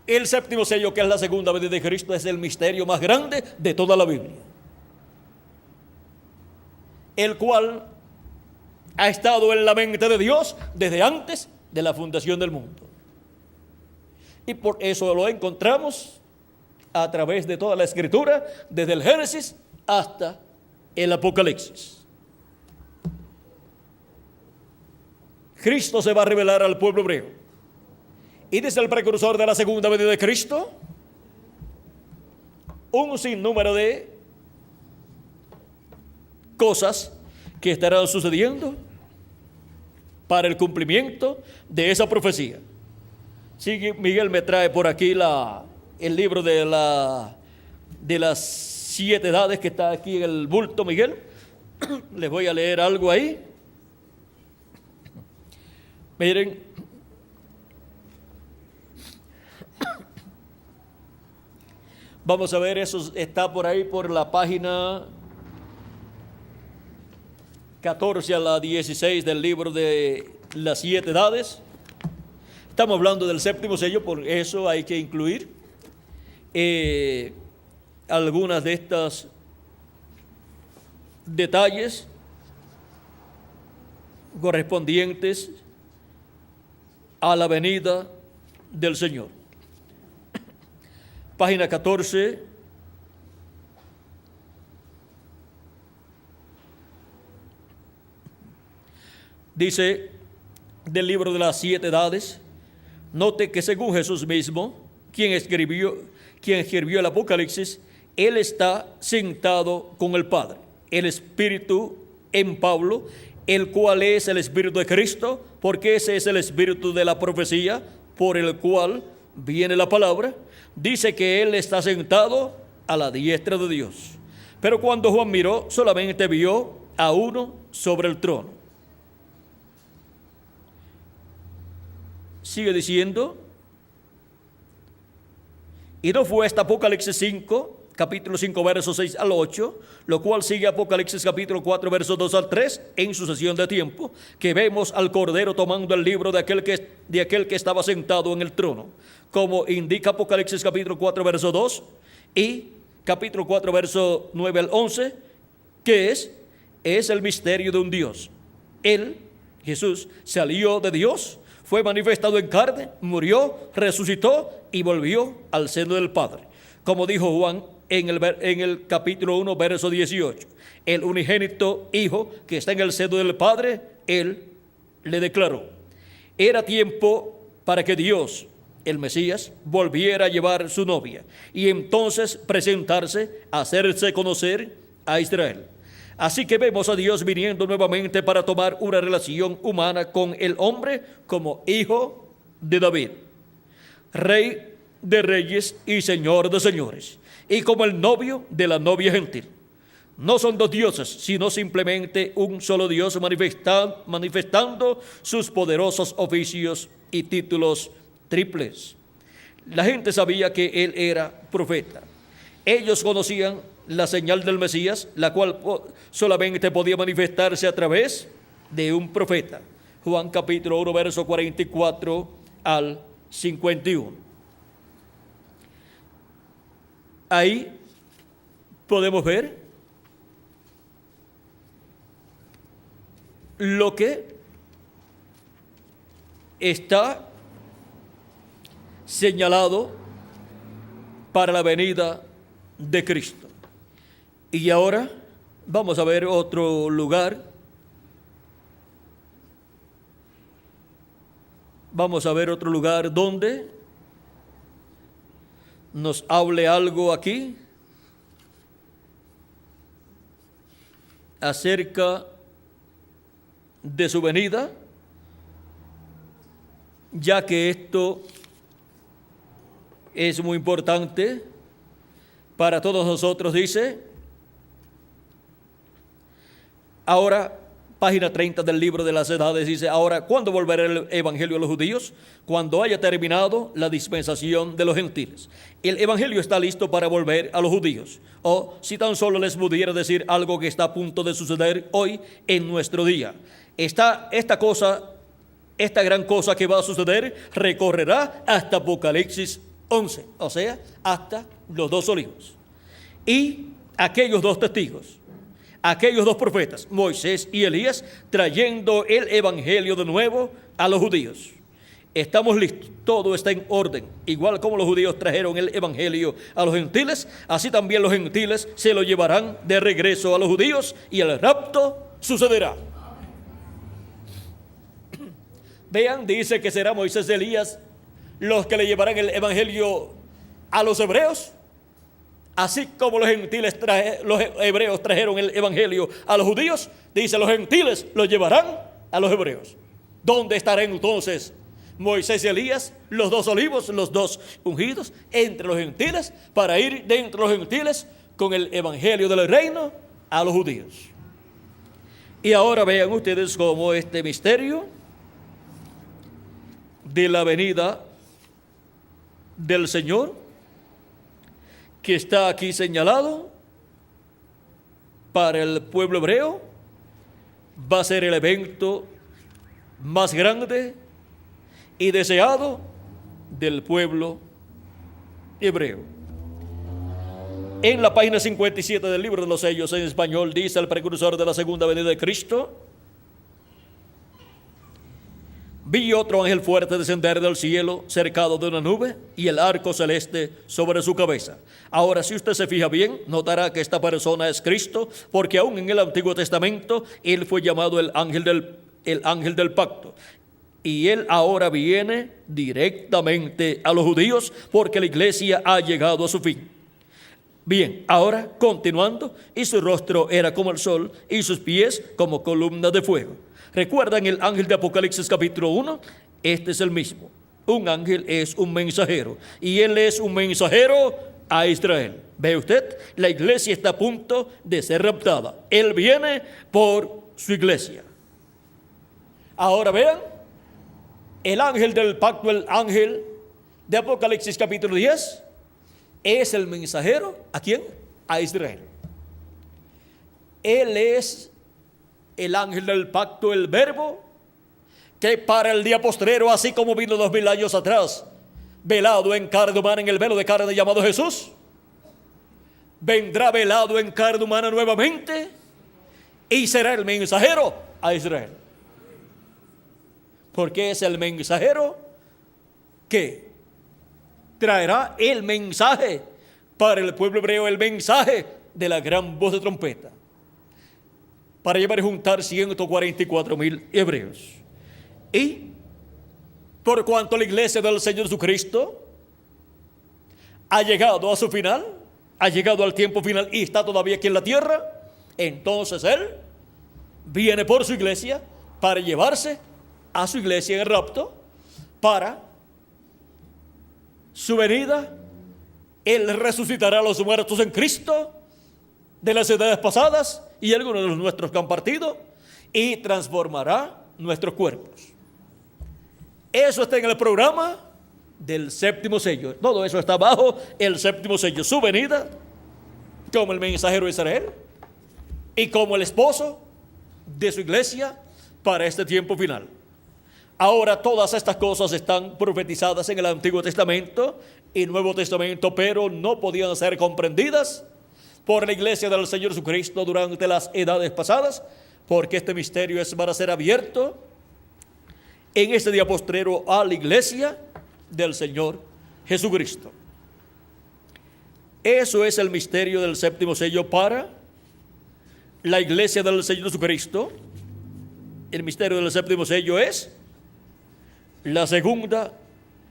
el séptimo sello, que es la segunda venida de Cristo, es el misterio más grande de toda la Biblia, el cual ha estado en la mente de Dios desde antes de la fundación del mundo. Y por eso lo encontramos a través de toda la Escritura, desde el Génesis hasta el Apocalipsis. Cristo se va a revelar al pueblo hebreo. Y desde el precursor de la segunda venida de Cristo, un sinnúmero de cosas que estarán sucediendo para el cumplimiento de esa profecía. Sí, Miguel me trae por aquí el libro de las 7 edades que está aquí en el bulto, Miguel. Les voy a leer algo ahí. Miren, vamos a ver, eso está por ahí por la página 14 a la 16 del libro de las 7 edades. Estamos hablando del 7º sello, por eso hay que incluir algunas de estas detalles correspondientes a la venida del Señor. Página 14. Dice del libro de las 7 edades, note que según Jesús mismo, quien escribió el Apocalipsis, Él está sentado con el Padre. El Espíritu en Pablo, el cual es el Espíritu de Cristo, porque ese es el Espíritu de la profecía por el cual viene la palabra, dice que Él está sentado a la diestra de Dios. Pero cuando Juan miró, solamente vio a uno sobre el trono. Sigue diciendo, y no fue hasta Apocalipsis 5, capítulo 5, versos 6 al 8, lo cual sigue Apocalipsis capítulo 4, versos 2 al 3, en sucesión de tiempo, que vemos al Cordero tomando el libro de aquel que estaba sentado en el trono, como indica Apocalipsis capítulo 4, verso 2, y capítulo 4, verso 9 al 11, que es el misterio de un Dios. Él, Jesús, salió de Dios, fue manifestado en carne, murió, resucitó y volvió al seno del Padre. Como dijo Juan en el capítulo 1, verso 18, el unigénito Hijo que está en el seno del Padre, Él le declaró. Era tiempo para que Dios, el Mesías, volviera a llevar su novia y entonces presentarse, hacerse conocer a Israel. Así que vemos a Dios viniendo nuevamente para tomar una relación humana con el hombre como hijo de David, rey de reyes y señor de señores, y como el novio de la novia gentil. No son dos dioses, sino simplemente un solo Dios manifestando sus poderosos oficios y títulos triples. La gente sabía que él era profeta. Ellos conocían la señal del Mesías, la cual solamente podía manifestarse a través de un profeta. Juan capítulo 1, verso 44 al 51. Ahí podemos ver lo que está señalado para la venida de Cristo. Y ahora vamos a ver otro lugar. Vamos a ver otro lugar donde nos hable algo aquí acerca de su venida, ya que esto es muy importante para todos nosotros. Dice, ahora, página 30 del libro de las edades, dice, ahora, ¿cuándo volverá el evangelio a los judíos? Cuando haya terminado la dispensación de los gentiles. El evangelio está listo para volver a los judíos. O si tan solo les pudiera decir algo que está a punto de suceder hoy en nuestro día. Esta gran cosa que va a suceder recorrerá hasta Apocalipsis 11, o sea, hasta los 2 olivos. Y aquellos 2 testigos, aquellos 2 profetas, Moisés y Elías, trayendo el evangelio de nuevo a los judíos. Estamos listos, todo está en orden. Igual como los judíos trajeron el evangelio a los gentiles, así también los gentiles se lo llevarán de regreso a los judíos y el rapto sucederá. Vean, dice que será Moisés y Elías los que le llevarán el evangelio a los hebreos, Así como los hebreos trajeron el evangelio a los judíos, dice, los gentiles lo llevarán a los hebreos. ¿Dónde estarán entonces Moisés y Elías, los dos olivos, los dos ungidos, entre los gentiles, para ir dentro de los gentiles con el evangelio del reino a los judíos? Y ahora vean ustedes cómo este misterio de la venida del Señor, que está aquí señalado para el pueblo hebreo, va a ser el evento más grande y deseado del pueblo hebreo. En la página 57 del libro de los sellos en español dice el precursor de la segunda venida de Cristo: vi otro ángel fuerte descender del cielo, cercado de una nube, y el arco celeste sobre su cabeza. Ahora, si usted se fija bien, notará que esta persona es Cristo, porque aún en el Antiguo Testamento, él fue llamado el ángel del pacto. Y él ahora viene directamente a los judíos, porque la iglesia ha llegado a su fin. Bien, ahora continuando, y su rostro era como el sol, y sus pies como columnas de fuego. ¿Recuerdan el ángel de Apocalipsis capítulo 1? Este es el mismo. Un ángel es un mensajero, y él es un mensajero a Israel. ¿Ve usted? La iglesia está a punto de ser raptada. Él viene por su iglesia. Ahora vean, el ángel del pacto, el ángel de Apocalipsis capítulo 10, es el mensajero, ¿a quién? A Israel. Él es el ángel del pacto, el verbo, que para el día postrero, así como vino 2000 años atrás, velado en carne humana, en el velo de carne llamado Jesús, vendrá velado en carne humana nuevamente y será el mensajero a Israel. Porque es el mensajero que traerá el mensaje para el pueblo hebreo, el mensaje de la gran voz de trompeta, para llevar y juntar 144,000 hebreos. Y por cuanto la iglesia del Señor Jesucristo ha llegado a su final, ha llegado al tiempo final y está todavía aquí en la tierra, entonces Él viene por su iglesia para llevarse a su iglesia en el rapto, para su venida. Él resucitará a los muertos en Cristo de las edades pasadas y algunos de los nuestros que han partido, y transformará nuestros cuerpos. Eso está en el programa del séptimo sello. Todo eso está bajo el séptimo sello. Su venida como el mensajero de Israel y como el esposo de su iglesia para este tiempo final. Ahora todas estas cosas están profetizadas en el Antiguo Testamento y Nuevo Testamento, pero no podían ser comprendidas por la iglesia del Señor Jesucristo durante las edades pasadas, porque este misterio es para ser abierto en este día postrero a la iglesia del Señor Jesucristo. Eso es el misterio del séptimo sello para la iglesia del Señor Jesucristo. El misterio del séptimo sello es la segunda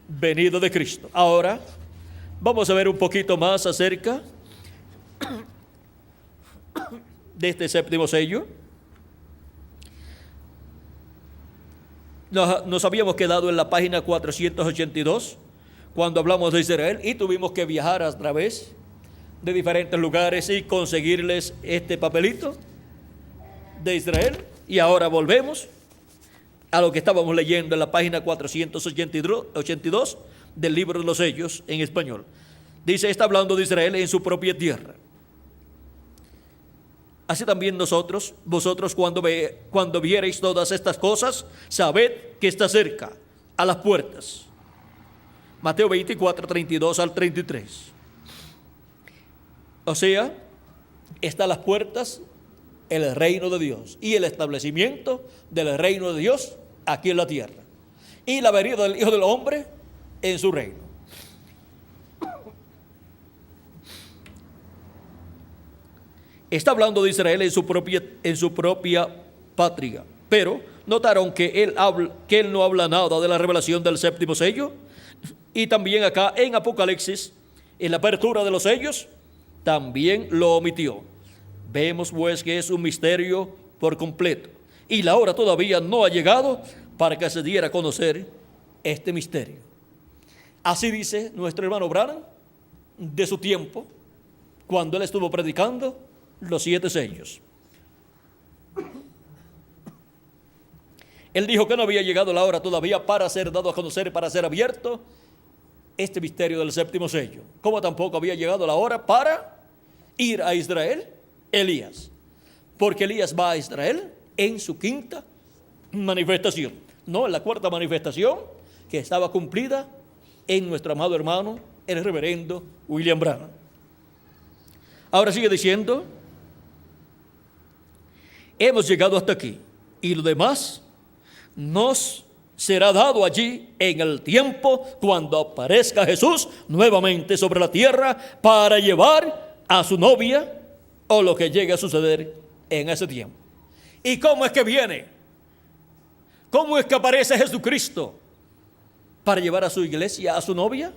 venida de Cristo. Ahora vamos a ver un poquito más acerca de este séptimo sello. Nos habíamos quedado en la página 482 cuando hablamos de Israel, y tuvimos que viajar a través de diferentes lugares y conseguirles este papelito de Israel. Y ahora volvemos a lo que estábamos leyendo en la página 482 del libro de los sellos en español. Dice, está hablando de Israel en su propia tierra. Así también vosotros cuando viereis todas estas cosas, sabed que está cerca, a las puertas. Mateo 24, 32 al 33. O sea, está a las puertas el reino de Dios y el establecimiento del reino de Dios aquí en la tierra, y la venida del Hijo del Hombre en su reino. Está hablando de Israel en su propia patria, pero notaron que él no habla nada de la revelación del séptimo sello. Y también acá en Apocalipsis, en la apertura de los sellos, también lo omitió. Vemos pues que es un misterio por completo, y la hora todavía no ha llegado para que se diera a conocer este misterio. Así dice nuestro hermano Branham de su tiempo, cuando él estuvo predicando los 7 sellos. Él dijo que no había llegado la hora todavía para ser dado a conocer, para ser abierto este misterio del 7º sello, como tampoco había llegado la hora para ir a Israel Elías, porque Elías va a Israel en su 5ª manifestación, no en la 4ª manifestación que estaba cumplida en nuestro amado hermano, el reverendo William Branham. Ahora sigue diciendo, hemos llegado hasta aquí, y lo demás nos será dado allí en el tiempo cuando aparezca Jesús nuevamente sobre la tierra para llevar a su novia o lo que llegue a suceder en ese tiempo. ¿Y cómo es que viene? ¿Cómo es que aparece Jesucristo para llevar a su iglesia, a su novia?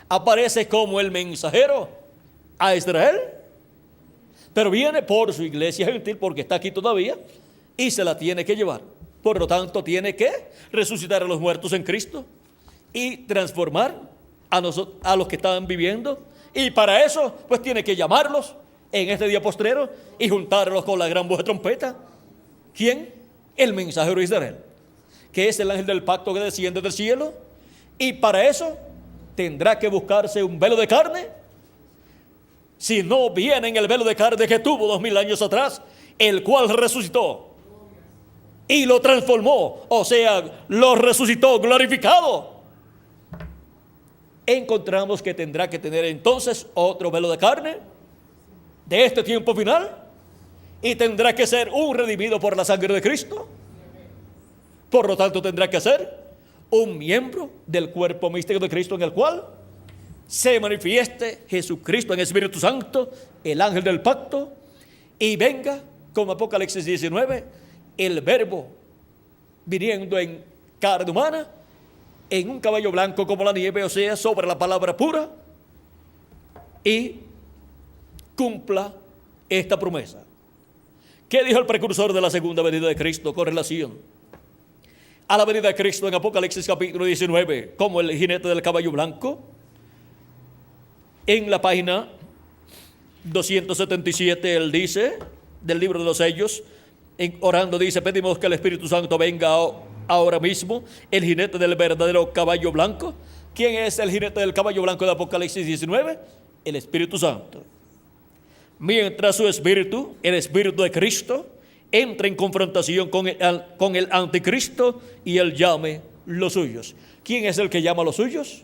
Aparece como el mensajero a Israel, pero viene por su iglesia gentil porque está aquí todavía y se la tiene que llevar. Por lo tanto, tiene que resucitar a los muertos en Cristo y transformar a los que estaban viviendo. Y para eso, pues tiene que llamarlos en este día postrero y juntarlos con la gran voz de trompeta. ¿Quién? El mensajero de Israel, que es el ángel del pacto que desciende del cielo. Y para eso tendrá que buscarse un velo de carne. Si no viene en el velo de carne que tuvo 2000 años atrás, el cual resucitó y lo transformó, o sea, lo resucitó glorificado, encontramos que tendrá que tener entonces otro velo de carne de este tiempo final, y tendrá que ser un redimido por la sangre de Cristo. Por lo tanto, tendrá que ser un miembro del cuerpo místico de Cristo, en el cual se manifieste Jesucristo en Espíritu Santo, el ángel del pacto, y venga, como Apocalipsis 19, el verbo viniendo en carne humana, en un caballo blanco como la nieve, o sea, sobre la palabra pura, y cumpla esta promesa. ¿Qué dijo el precursor de la segunda venida de Cristo con relación a la venida de Cristo en Apocalipsis capítulo 19, como el jinete del caballo blanco? En la página 277 él dice, del libro de los sellos, orando dice, pedimos que el Espíritu Santo venga ahora mismo, el jinete del verdadero caballo blanco. ¿Quién es el jinete del caballo blanco de Apocalipsis 19? El Espíritu Santo. Mientras su espíritu, el Espíritu de Cristo, entra en confrontación con el anticristo y él llame los suyos. ¿Quién es el que llama a los suyos?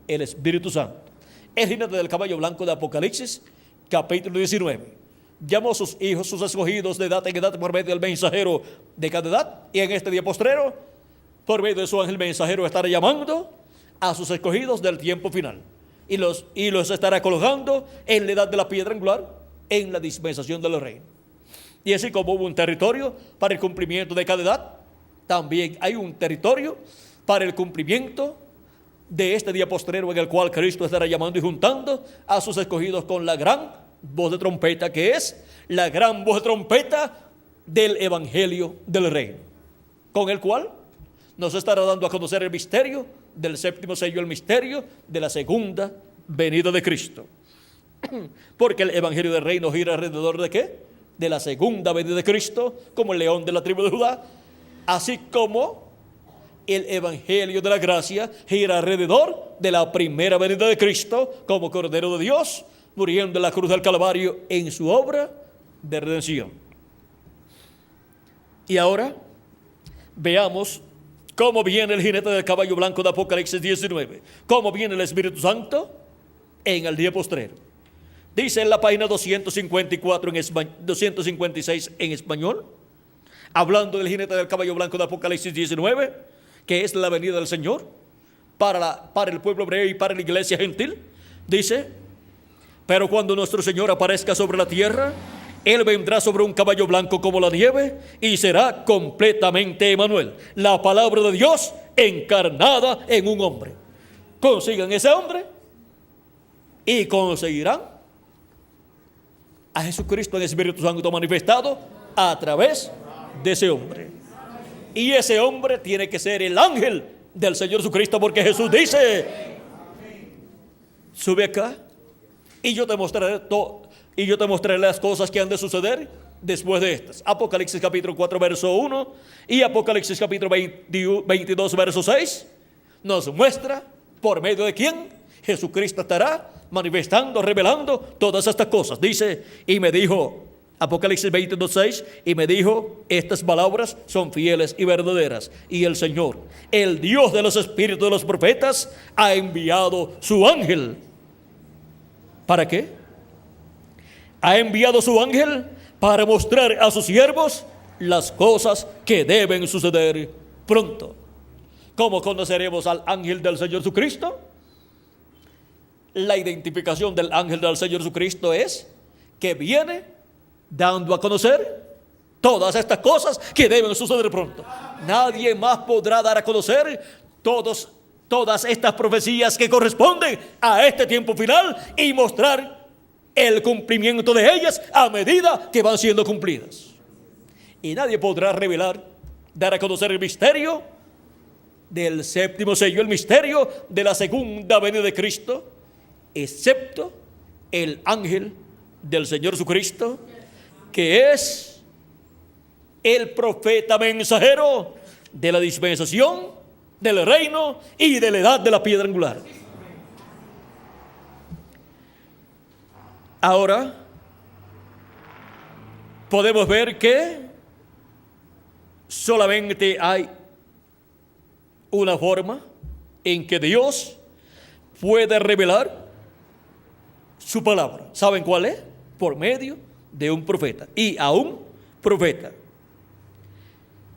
El Espíritu Santo. El jinete del caballo blanco de Apocalipsis capítulo 19 llamó a sus hijos, sus escogidos de edad en edad por medio del mensajero de cada edad, y en este día postrero, por medio de su ángel mensajero, estará llamando a sus escogidos del tiempo final, y los estará colocando en la edad de la piedra angular, en la dispensación del reino. Y así como hubo un territorio para el cumplimiento de cada edad, también hay un territorio para el cumplimiento de este día postrero, en el cual Cristo estará llamando y juntando a sus escogidos con la gran voz de trompeta, que es la gran voz de trompeta del evangelio del reino, con el cual nos estará dando a conocer el misterio del 7º sello, el misterio de la segunda venida de Cristo. Porque el evangelio del reino gira alrededor de ¿qué? De la segunda venida de Cristo, como el león de la tribu de Judá, así como el evangelio de la gracia gira alrededor de la primera venida de Cristo, como Cordero de Dios, muriendo en la cruz del Calvario en su obra de redención. Y ahora veamos cómo viene el jinete del caballo blanco de Apocalipsis 19, cómo viene el Espíritu Santo en el día postrero. Dice en la página 254 256 en español, hablando del jinete del caballo blanco de Apocalipsis 19, que es la venida del Señor para el pueblo hebreo y para la iglesia gentil. Dice: pero cuando nuestro Señor aparezca sobre la tierra, Él vendrá sobre un caballo blanco como la nieve y será completamente Emmanuel, la palabra de Dios encarnada en un hombre. Consigan ese hombre y conseguirán a Jesucristo en el Espíritu Santo manifestado a través de ese hombre. Y ese hombre tiene que ser el ángel del Señor Jesucristo, porque Jesús dice: sube acá y yo te mostraré las cosas que han de suceder después de estas. Apocalipsis capítulo 4 verso 1 y Apocalipsis capítulo 22 verso 6 nos muestra por medio de quién Jesucristo estará manifestando, revelando todas estas cosas. Dice: y me dijo, Apocalipsis 22:6, y me dijo: estas palabras son fieles y verdaderas, y el Señor, el Dios de los espíritus de los profetas, ha enviado su ángel. ¿Para qué? Ha enviado su ángel para mostrar a sus siervos las cosas que deben suceder pronto. ¿Cómo conoceremos al ángel del Señor Jesucristo? La identificación del ángel del Señor Jesucristo es que viene dando a conocer todas estas cosas que deben suceder pronto. Nadie más podrá dar a conocer todas estas profecías que corresponden a este tiempo final y mostrar el cumplimiento de ellas a medida que van siendo cumplidas. Y nadie podrá revelar, dar a conocer el misterio del séptimo sello, el misterio de la segunda venida de Cristo, excepto el ángel del Señor Jesucristo, que es el profeta mensajero de la dispensación, del reino y de la edad de la piedra angular. Ahora podemos ver que solamente hay una forma en que Dios puede revelar su palabra. ¿Saben cuál es? Por medio de un profeta, y a un profeta.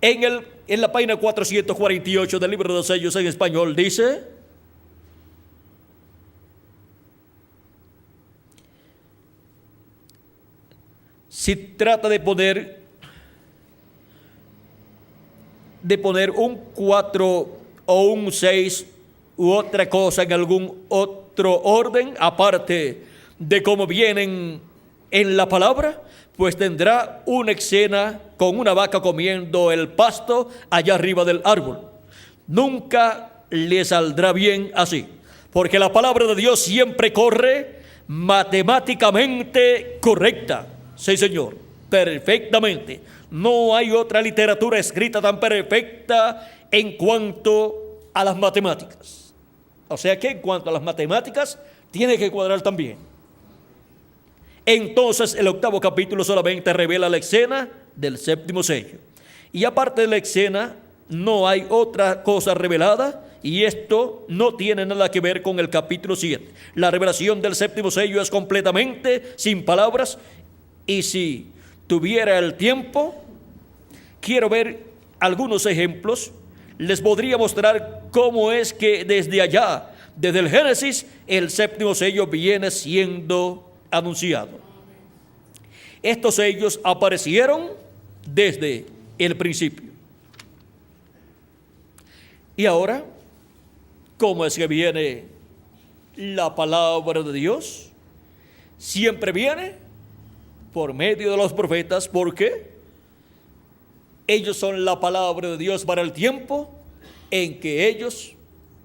En la página 448 del libro de los sellos en español dice: si trata de poner un 4 o un 6 u otra cosa en algún otro orden aparte de cómo vienen en la palabra, pues tendrá una escena con una vaca comiendo el pasto allá arriba del árbol. Nunca le saldrá bien así, porque la palabra de Dios siempre corre matemáticamente correcta. Sí, Señor, perfectamente. No hay otra literatura escrita tan perfecta en cuanto a las matemáticas. O sea que en cuanto a las matemáticas, tiene que cuadrar también. Entonces el octavo capítulo solamente revela la escena del séptimo sello. Y aparte de la escena, no hay otra cosa revelada, y esto no tiene nada que ver con el capítulo 7. La revelación del séptimo sello es completamente sin palabras, y si tuviera el tiempo, quiero ver algunos ejemplos. Les podría mostrar cómo es que desde allá, desde el Génesis, el séptimo sello viene siendo anunciado. Estos sellos aparecieron desde el principio. Y ahora, ¿cómo es que viene la palabra de Dios? Siempre viene por medio de los profetas, porque ellos son la palabra de Dios para el tiempo en que ellos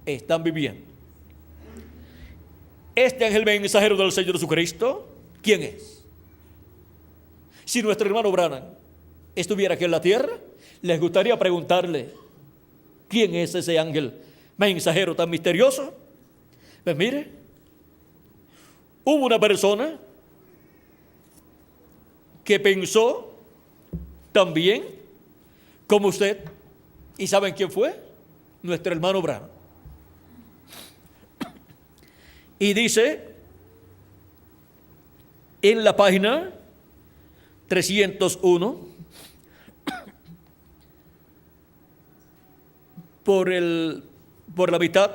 están viviendo. Este ángel mensajero del Señor Jesucristo, ¿quién es? Si nuestro hermano Branham estuviera aquí en la tierra, les gustaría preguntarle: ¿quién es ese ángel mensajero tan misterioso? Pues mire, hubo una persona que pensó también como usted, y ¿saben quién fue? Nuestro hermano Branham. Y dice en la página 301, por la mitad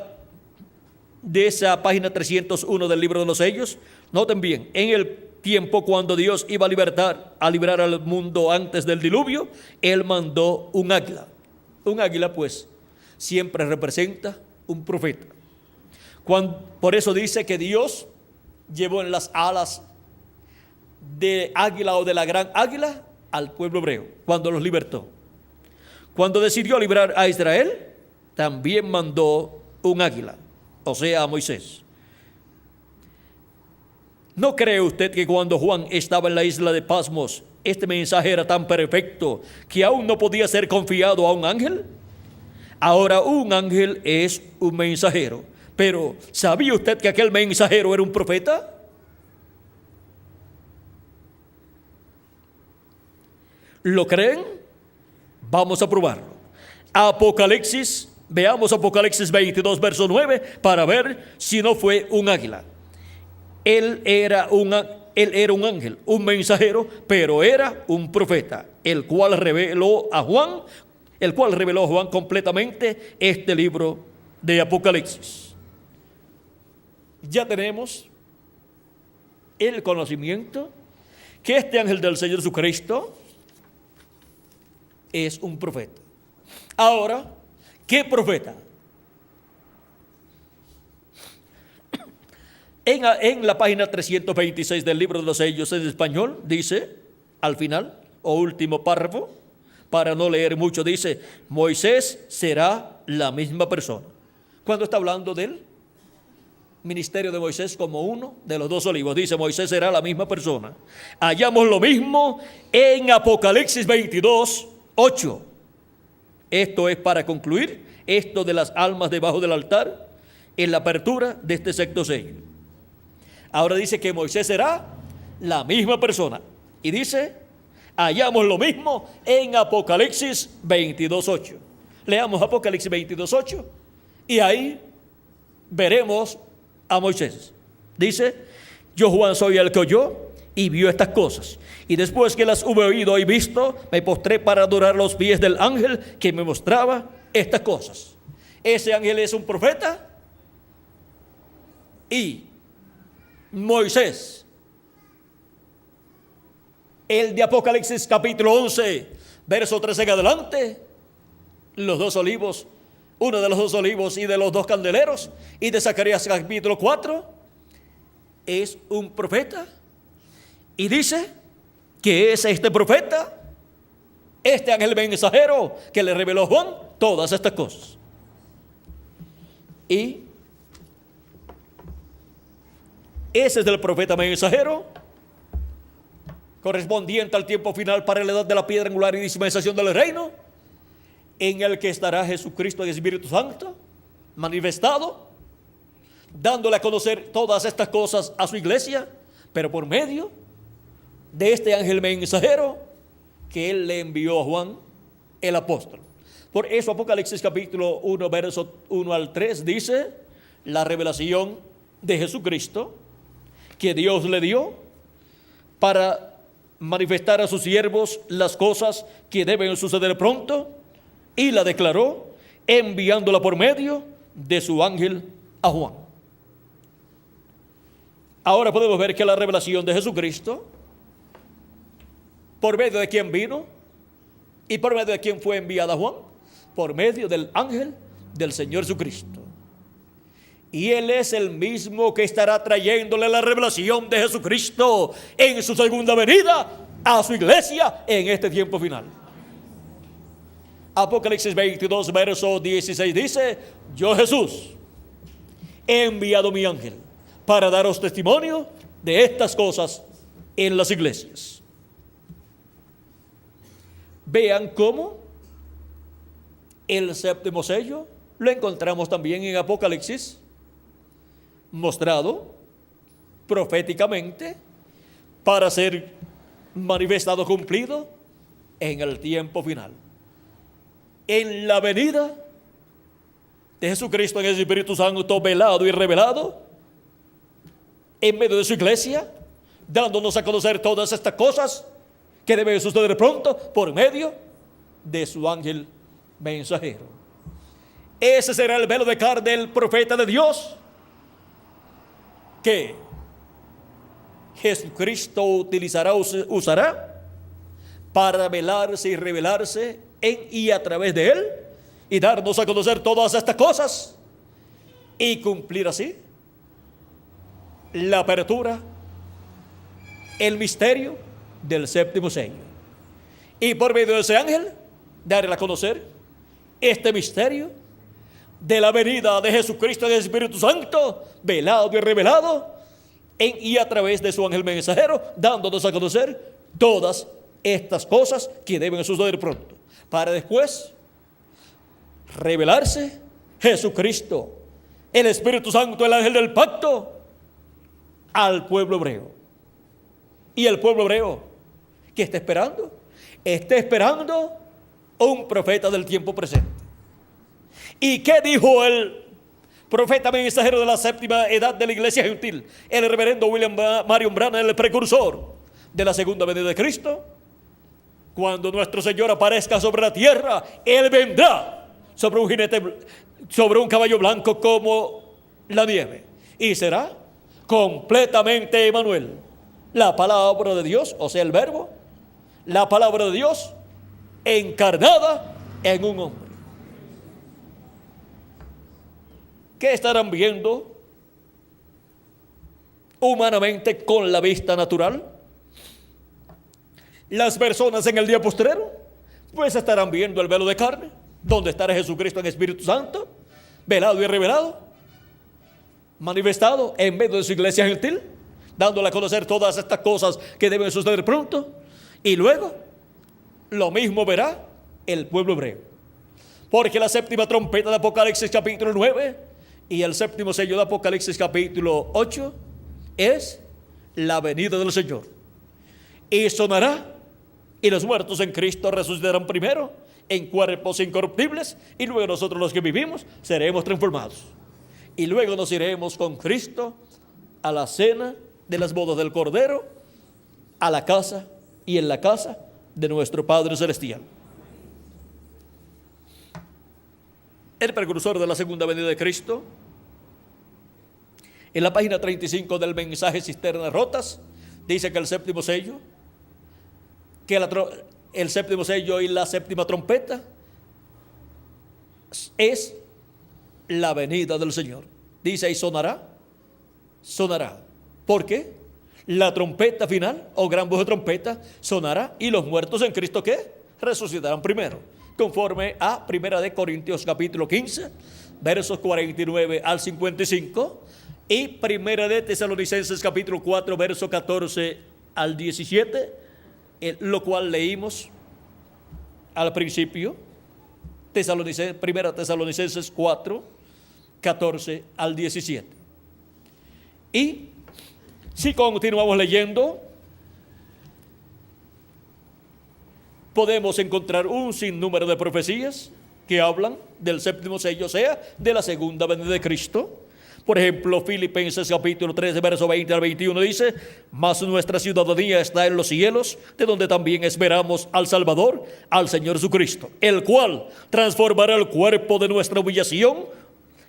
de esa página 301 del libro de los sellos, noten bien: en el tiempo cuando Dios iba a librar al mundo antes del diluvio, Él mandó un águila. Un águila, pues, siempre representa un profeta. Por eso dice que Dios llevó en las alas de águila o de la gran águila al pueblo hebreo cuando los libertó. Cuando decidió librar a Israel, también mandó un águila, o sea, a Moisés. ¿No cree usted que cuando Juan estaba en la isla de Pasmos, este mensaje era tan perfecto que aún no podía ser confiado a un ángel? Ahora un ángel es un mensajero, pero ¿sabía usted que aquel mensajero era un profeta? ¿Lo creen? Vamos a probarlo. Veamos Apocalipsis 22, verso 9, para ver si no fue un águila. Él era un ángel, un mensajero, pero era un profeta, el cual reveló a Juan completamente este libro de Apocalipsis. Ya tenemos el conocimiento que este ángel del Señor Jesucristo es un profeta. Ahora, ¿qué profeta? En la página 326 del libro de los sellos en español, dice, al final, o último párrafo, para no leer mucho, dice, Moisés será la misma persona. Cuando está hablando del ministerio de Moisés como uno de los dos olivos, dice, Moisés será la misma persona. Hallamos lo mismo en Apocalipsis 22, 8. Esto es para concluir esto de las almas debajo del altar en la apertura de este sexto sello. Ahora dice que Moisés será la misma persona. Y dice, hallamos lo mismo en Apocalipsis 22:8. Leamos Apocalipsis 22:8 y ahí veremos a Moisés. Dice, yo Juan soy el que oyó y vio estas cosas. Y después que las hube oído y visto, me postré para adorar los pies del ángel que me mostraba estas cosas. Ese ángel es un profeta y Moisés, el de Apocalipsis capítulo 11, verso 13 en adelante, los dos olivos, uno de los dos olivos y de los dos candeleros, y de Zacarías capítulo 4, es un profeta, y dice que es este profeta, este ángel mensajero que le reveló a Juan todas estas cosas. Y ese es el profeta mensajero correspondiente al tiempo final para la edad de la piedra angular y dispensación del reino, en el que estará Jesucristo y el Espíritu Santo manifestado, dándole a conocer todas estas cosas a su iglesia, pero por medio de este ángel mensajero que él le envió a Juan el apóstol. Por eso Apocalipsis capítulo 1, verso 1 al 3 dice, la revelación de Jesucristo que Dios le dio para manifestar a sus siervos las cosas que deben suceder pronto, y la declaró enviándola por medio de su ángel a Juan. Ahora podemos ver que la revelación de Jesucristo, por medio de quien vino y por medio de quien fue enviada a Juan, por medio del ángel del Señor Jesucristo. Y Él es el mismo que estará trayéndole la revelación de Jesucristo en su segunda venida a su iglesia en este tiempo final. Apocalipsis 22, verso 16 dice, yo Jesús he enviado mi ángel para daros testimonio de estas cosas en las iglesias. Vean cómo el séptimo sello lo encontramos también en Apocalipsis, mostrado proféticamente para ser manifestado, cumplido en el tiempo final. En la venida de Jesucristo en el Espíritu Santo velado y revelado en medio de su iglesia, dándonos a conocer todas estas cosas que deben suceder pronto por medio de su ángel mensajero. Ese será el velo de carne del profeta de Dios que Jesucristo usará para velarse y revelarse en y a través de Él y darnos a conocer todas estas cosas y cumplir así la apertura el misterio del séptimo sello. Y por medio de ese ángel, darle a conocer este misterio de la venida de Jesucristo en el Espíritu Santo, velado y revelado, y a través de su ángel mensajero, dándonos a conocer todas estas cosas que deben suceder pronto, para después revelarse Jesucristo, el Espíritu Santo, el ángel del pacto, al pueblo hebreo. Y el pueblo hebreo, ¿qué está esperando? Está esperando un profeta del tiempo presente. ¿Y qué dijo el profeta mensajero de la séptima edad de la iglesia gentil? El reverendo William Marion Branham, el precursor de la segunda venida de Cristo. Cuando nuestro Señor aparezca sobre la tierra, Él vendrá sobre un jinete, sobre un caballo blanco como la nieve, y será completamente Emmanuel, la palabra de Dios, o sea, el verbo, la palabra de Dios encarnada en un hombre. ¿Qué estarán viendo humanamente con la vista natural las personas en el día postrero? Pues estarán viendo el velo de carne, donde estará Jesucristo en Espíritu Santo, velado y revelado, manifestado en medio de su iglesia gentil, dándole a conocer todas estas cosas que deben suceder pronto. Y luego lo mismo verá el pueblo hebreo, porque la séptima trompeta de Apocalipsis capítulo 9 y el séptimo sello de Apocalipsis capítulo 8 es la venida del Señor. Y sonará, y los muertos en Cristo resucitarán primero en cuerpos incorruptibles, y luego nosotros los que vivimos seremos transformados. Y luego nos iremos con Cristo a la cena de las bodas del Cordero, a la casa y en la casa de nuestro Padre Celestial. El precursor de la segunda venida de Cristo, en la página 35 del mensaje Cisternas Rotas, dice que el séptimo sello, el séptimo sello y la séptima trompeta es la venida del Señor. Dice, y sonará. ¿Por qué? La trompeta final, o gran voz de trompeta, sonará, y los muertos en Cristo, ¿qué? Resucitarán primero, conforme a 1 Corintios capítulo 15, versos 49 al 55, y 1 Tesalonicenses capítulo 4, verso 14 al 17, lo cual leímos al principio. 1 Tesalonicenses 4, 14 al 17. Y si continuamos leyendo, podemos encontrar un sinnúmero de profecías que hablan del séptimo sello, o sea, de la segunda venida de Cristo. Por ejemplo, Filipenses capítulo 3, verso 20 al 21 dice, mas nuestra ciudadanía está en los cielos, de donde también esperamos al Salvador, al Señor Jesucristo, el cual transformará el cuerpo de nuestra humillación,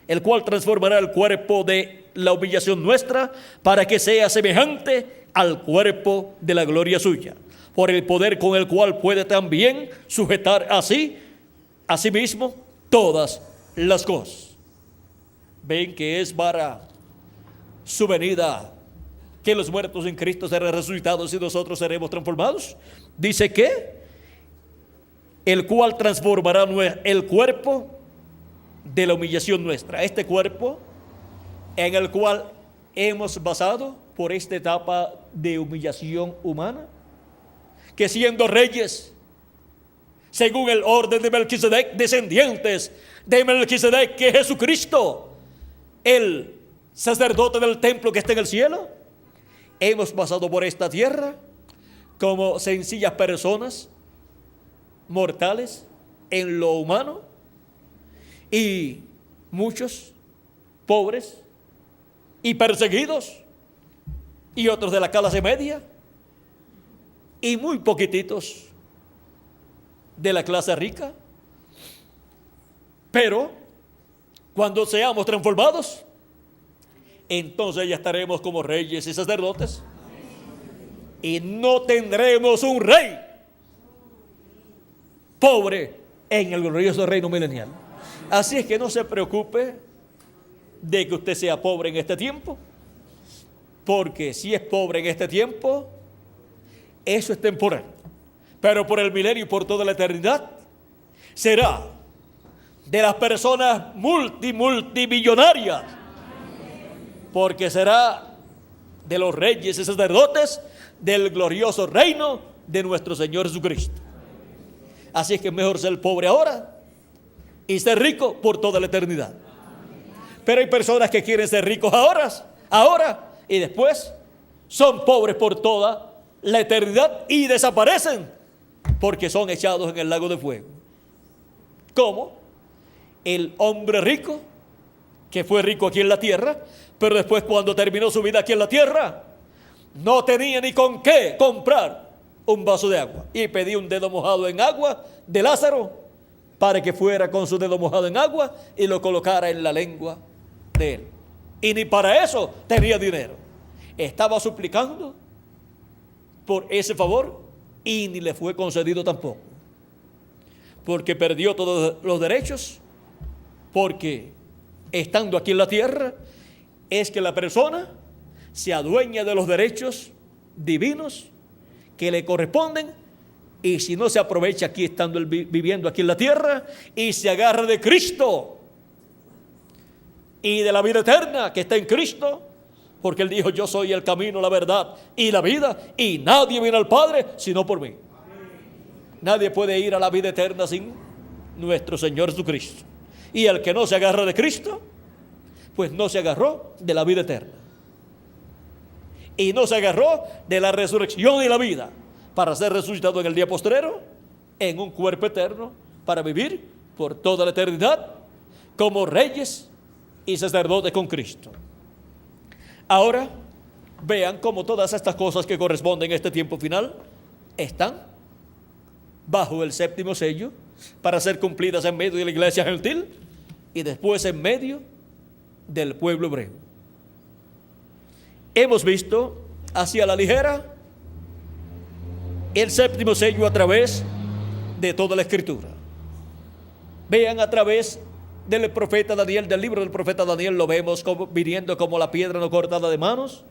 el cual transformará el cuerpo de la humillación nuestra, para que sea semejante al cuerpo de la gloria suya, por el poder con el cual puede también sujetar a sí mismo todas las cosas. Ven que es para su venida que los muertos en Cristo serán resucitados y nosotros seremos transformados. Dice que el cual transformará el cuerpo de la humillación nuestra. Este cuerpo en el cual hemos pasado por esta etapa de humillación humana, que siendo reyes, según el orden de Melquisedec, descendientes de Melquisedec, que es Jesucristo, el sacerdote del templo que está en el cielo, hemos pasado por esta tierra como sencillas personas mortales en lo humano, y muchos pobres y perseguidos, y otros de la clase media, y muy poquititos de la clase rica. Pero cuando seamos transformados, entonces ya estaremos como reyes y sacerdotes, y no tendremos un rey pobre en el glorioso reino milenial. Así es que no se preocupe de que usted sea pobre en este tiempo, porque si es pobre en este tiempo, Eso es temporal. Pero por el milenio y por toda la eternidad será de las personas multimillonarias, porque será de los reyes y sacerdotes del glorioso reino de nuestro Señor Jesucristo. Así es que es mejor ser pobre ahora y ser rico por toda la eternidad. Pero hay personas que quieren ser ricos ahora y después son pobres por toda la eternidad y desaparecen porque son echados en el lago de fuego. ¿Cómo? El hombre rico, que fue rico aquí en la tierra, pero después cuando terminó su vida aquí en la tierra, no tenía ni con qué comprar un vaso de agua. Y pedí un dedo mojado en agua de Lázaro para que fuera con su dedo mojado en agua y lo colocara en la lengua de él. Y ni para eso tenía dinero. Estaba suplicando por ese favor y ni le fue concedido tampoco. Porque perdió todos los derechos. Porque estando aquí en la tierra es que la persona se adueña de los derechos divinos que le corresponden, y si no se aprovecha aquí estando viviendo aquí en la tierra y se agarra de Cristo y de la vida eterna que está en Cristo, porque Él dijo: yo soy el camino, la verdad y la vida, y nadie viene al Padre sino por mí. Nadie puede ir a la vida eterna sin nuestro Señor Jesucristo. Y el que no se agarra de Cristo, pues no se agarró de la vida eterna. Y no se agarró de la resurrección y la vida para ser resucitado en el día postrero, en un cuerpo eterno, para vivir por toda la eternidad como reyes y sacerdotes con Cristo. Ahora, vean cómo todas estas cosas que corresponden a este tiempo final están bajo el séptimo sello para ser cumplidas en medio de la iglesia gentil y después en medio del pueblo hebreo. Hemos visto hacia la ligera el séptimo sello a través de toda la escritura. Vean, a través del profeta Daniel, del libro del profeta Daniel, lo vemos como, viniendo como la piedra no cortada de manos.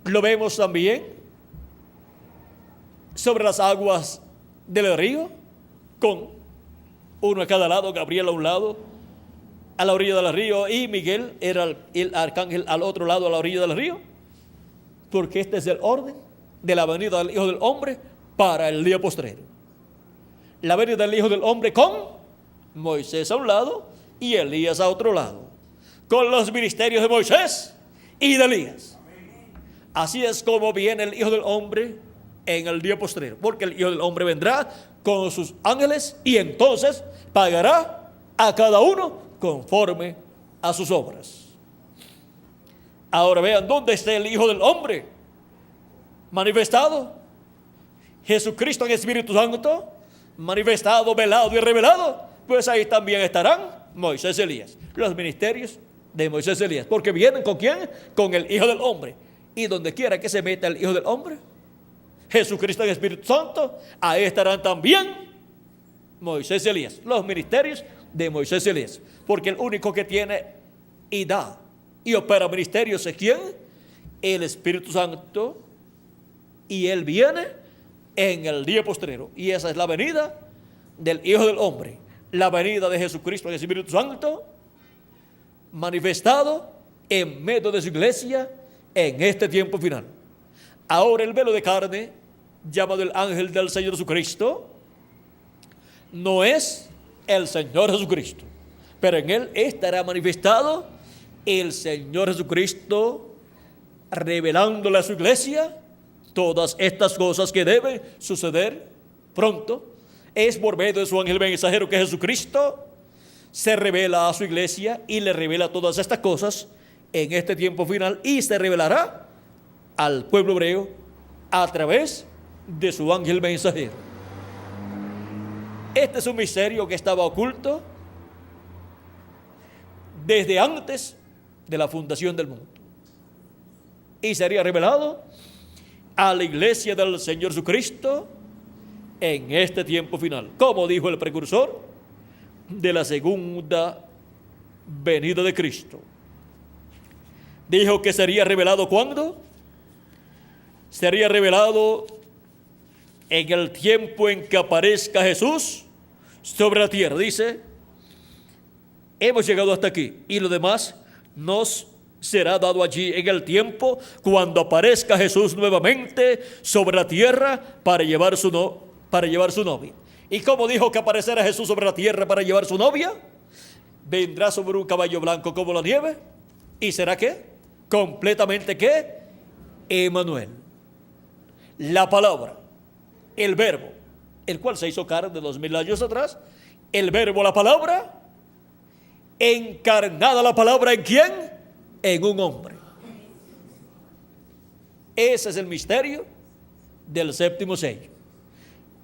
Lo vemos también sobre las aguas del río, con uno a cada lado, Gabriel a un lado, a la orilla del río, y Miguel era el arcángel al otro lado, a la orilla del río, porque este es el orden de la venida del Hijo del Hombre para el día postrero. La venida del Hijo del Hombre con Moisés a un lado y Elías a otro lado, con los ministerios de Moisés y de Elías. Así es como viene el Hijo del Hombre en el día postrero, porque el Hijo del Hombre vendrá con sus ángeles y entonces pagará a cada uno conforme a sus obras. Ahora vean dónde está el Hijo del Hombre manifestado. Jesucristo en Espíritu Santo, manifestado, velado y revelado. Pues ahí también estarán Moisés y Elías, los ministerios de Moisés y Elías, porque vienen ¿con quién? Con el Hijo del Hombre. Y donde quiera que se meta el Hijo del Hombre, Jesucristo en Espíritu Santo, ahí estarán también Moisés y Elías, los ministerios de Moisés y Elías, porque el único que tiene y da y opera ministerios es ¿quién? El Espíritu Santo, y Él viene en el día postrero, y esa es la venida del Hijo del Hombre, la venida de Jesucristo en el Espíritu Santo, manifestado en medio de su iglesia en este tiempo final. Ahora el velo de carne, llamado el ángel del Señor Jesucristo, no es el Señor Jesucristo, pero en él estará manifestado el Señor Jesucristo, revelándole a su iglesia todas estas cosas que deben suceder pronto. Es por medio de su ángel mensajero que Jesucristo se revela a su iglesia y le revela todas estas cosas en este tiempo final, y se revelará al pueblo hebreo a través de su ángel mensajero. Este es un misterio que estaba oculto desde antes de la fundación del mundo, y sería revelado a la iglesia del Señor Jesucristo en este tiempo final, como dijo el precursor de la segunda venida de Cristo. Dijo que sería revelado ¿cuándo? Sería revelado en el tiempo en que aparezca Jesús sobre la tierra. Dice, hemos llegado hasta aquí y lo demás nos será dado allí en el tiempo cuando aparezca Jesús nuevamente sobre la tierra para llevar su novia. ¿Y cómo dijo que aparecerá Jesús sobre la tierra para llevar su novia? Vendrá sobre un caballo blanco como la nieve. ¿Y será qué? Completamente ¿qué? Emmanuel. La palabra, el verbo, el cual se hizo carne de 2000 años atrás. El verbo, la palabra, encarnada la palabra ¿en quién? En un hombre. Ese es el misterio del séptimo sello.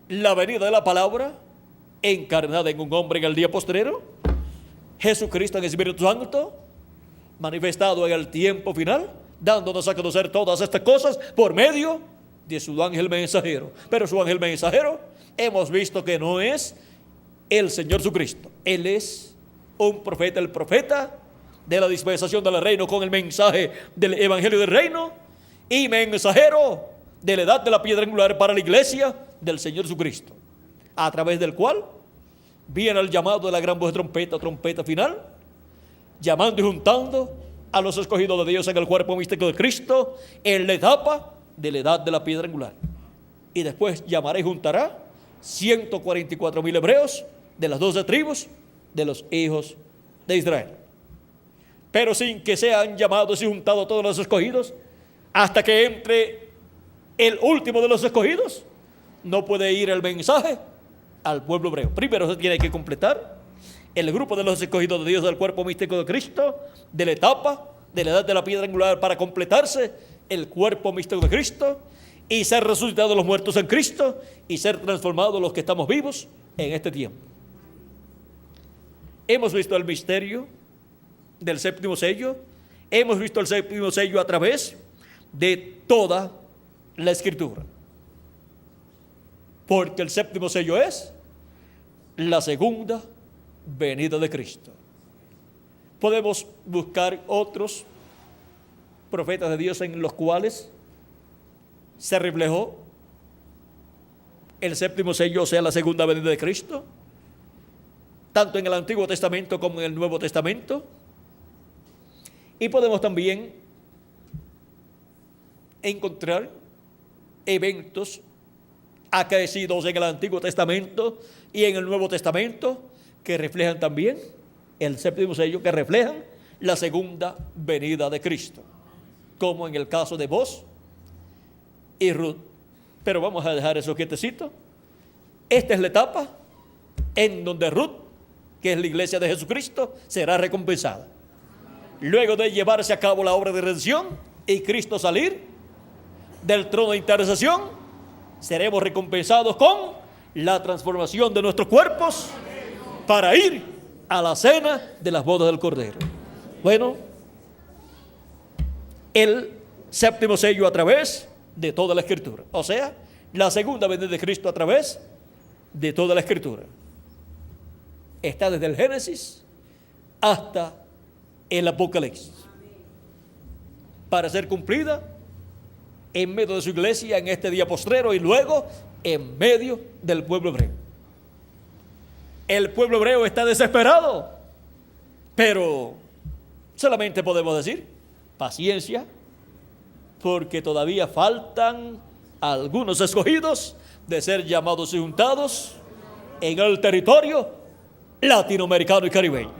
La venida de la palabra encarnada en un hombre en el día postrero. Jesucristo en el Espíritu Santo manifestado en el tiempo final, dándonos a conocer todas estas cosas por medio de su ángel mensajero. Pero su ángel mensajero hemos visto que no es el Señor Jesucristo. Él es un profeta, el profeta de la dispensación del reino con el mensaje del evangelio del reino y mensajero de la edad de la piedra angular para la iglesia del Señor Jesucristo, a través del cual viene el llamado de la gran voz de trompeta, trompeta final, llamando y juntando a los escogidos de Dios en el cuerpo místico de Cristo en la etapa de la edad de la piedra angular. Y después llamará y juntará 144,000 hebreos de las 12 tribus de los hijos de Israel. Pero sin que sean llamados y juntados todos los escogidos, hasta que entre el último de los escogidos, no puede ir el mensaje al pueblo hebreo. Primero se tiene que completar el grupo de los escogidos de Dios del cuerpo místico de Cristo, de la etapa de la edad de la piedra angular, para completarse el cuerpo místico de Cristo y ser resucitados los muertos en Cristo y ser transformados los que estamos vivos en este tiempo. Hemos visto el misterio del séptimo sello. Hemos visto el séptimo sello a través de toda la Escritura, porque el séptimo sello es la segunda venida de Cristo. Podemos buscar otros profetas de Dios en los cuales se reflejó el séptimo sello, o sea, la segunda venida de Cristo, tanto en el Antiguo Testamento como en el Nuevo Testamento. Y podemos también encontrar eventos acaecidos en el Antiguo Testamento y en el Nuevo Testamento que reflejan también el séptimo sello, que reflejan la segunda venida de Cristo, como en el caso de Boaz y Ruth. Pero vamos a dejar eso quietecito. Esta es la etapa en donde Ruth, que es la iglesia de Jesucristo, será recompensada. Luego de llevarse a cabo la obra de redención y Cristo salir del trono de intercesión, seremos recompensados con la transformación de nuestros cuerpos para ir a la cena de las bodas del Cordero. Bueno, el séptimo sello a través de toda la Escritura, o sea, la segunda venida de Cristo a través de toda la Escritura, está desde el Génesis hasta el Apocalipsis, para ser cumplida en medio de su iglesia en este día postrero y luego en medio del pueblo hebreo. El pueblo hebreo está desesperado, pero solamente podemos decir paciencia, porque todavía faltan algunos escogidos de ser llamados y juntados en el territorio latinoamericano y caribeño.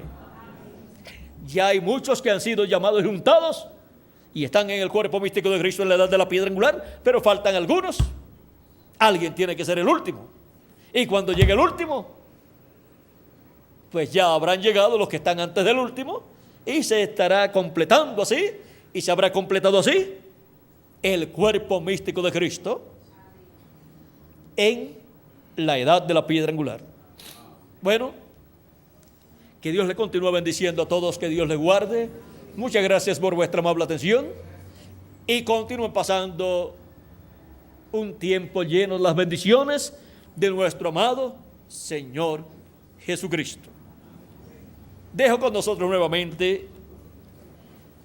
Ya hay muchos que han sido llamados y juntados y están en el cuerpo místico de Cristo en la edad de la piedra angular, pero faltan algunos. Alguien tiene que ser el último. Y cuando llegue el último, pues ya habrán llegado los que están antes del último y se estará completando así, y se habrá completado así el cuerpo místico de Cristo en la edad de la piedra angular. Bueno, que Dios le continúe bendiciendo a todos, que Dios le guarde. Muchas gracias por vuestra amable atención y continúen pasando un tiempo lleno de las bendiciones de nuestro amado Señor Jesucristo. Dejo con nosotros nuevamente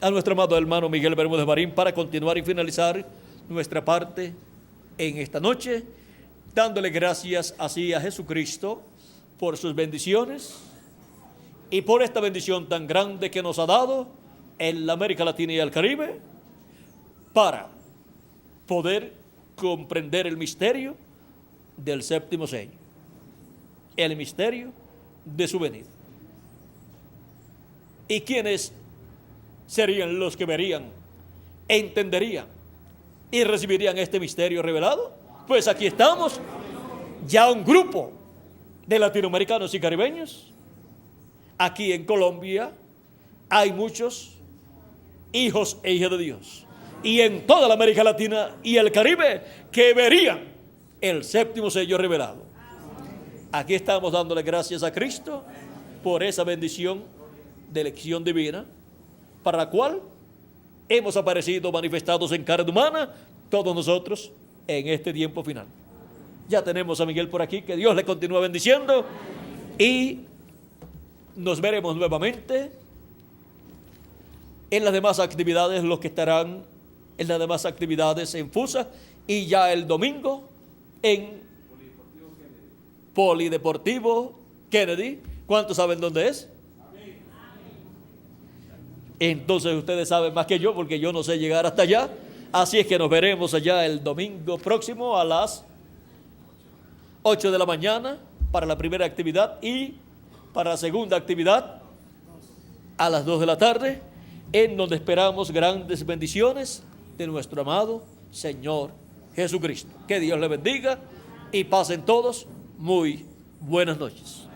a nuestro amado hermano Miguel Bermúdez Marín para continuar y finalizar nuestra parte en esta noche, dándole gracias así a Jesucristo por sus bendiciones y por esta bendición tan grande que nos ha dado en la América Latina y el Caribe para poder comprender el misterio del séptimo sello, el misterio de su venida. ¿Y quiénes serían los que verían, entenderían y recibirían este misterio revelado? Pues aquí estamos, ya un grupo de latinoamericanos y caribeños. Aquí en Colombia hay muchos hijos e hijas de Dios. Y en toda la América Latina y el Caribe que verían el séptimo sello revelado. Aquí estamos dándole gracias a Cristo por esa bendición de elección divina, para la cual hemos aparecido manifestados en carne humana, todos nosotros, en este tiempo final. Ya tenemos a Miguel por aquí, que Dios le continúe bendiciendo, y nos veremos nuevamente en las demás actividades, los que estarán en las demás actividades en FUSA, y ya el domingo en Polideportivo Kennedy. ¿Cuántos saben dónde es? Entonces ustedes saben más que yo, porque yo no sé llegar hasta allá. Así es que nos veremos allá el domingo próximo a las 8 de la mañana para la primera actividad, y para la segunda actividad a las 2 de la tarde, en donde esperamos grandes bendiciones de nuestro amado Señor Jesucristo. Que Dios le bendiga y pasen todos muy buenas noches.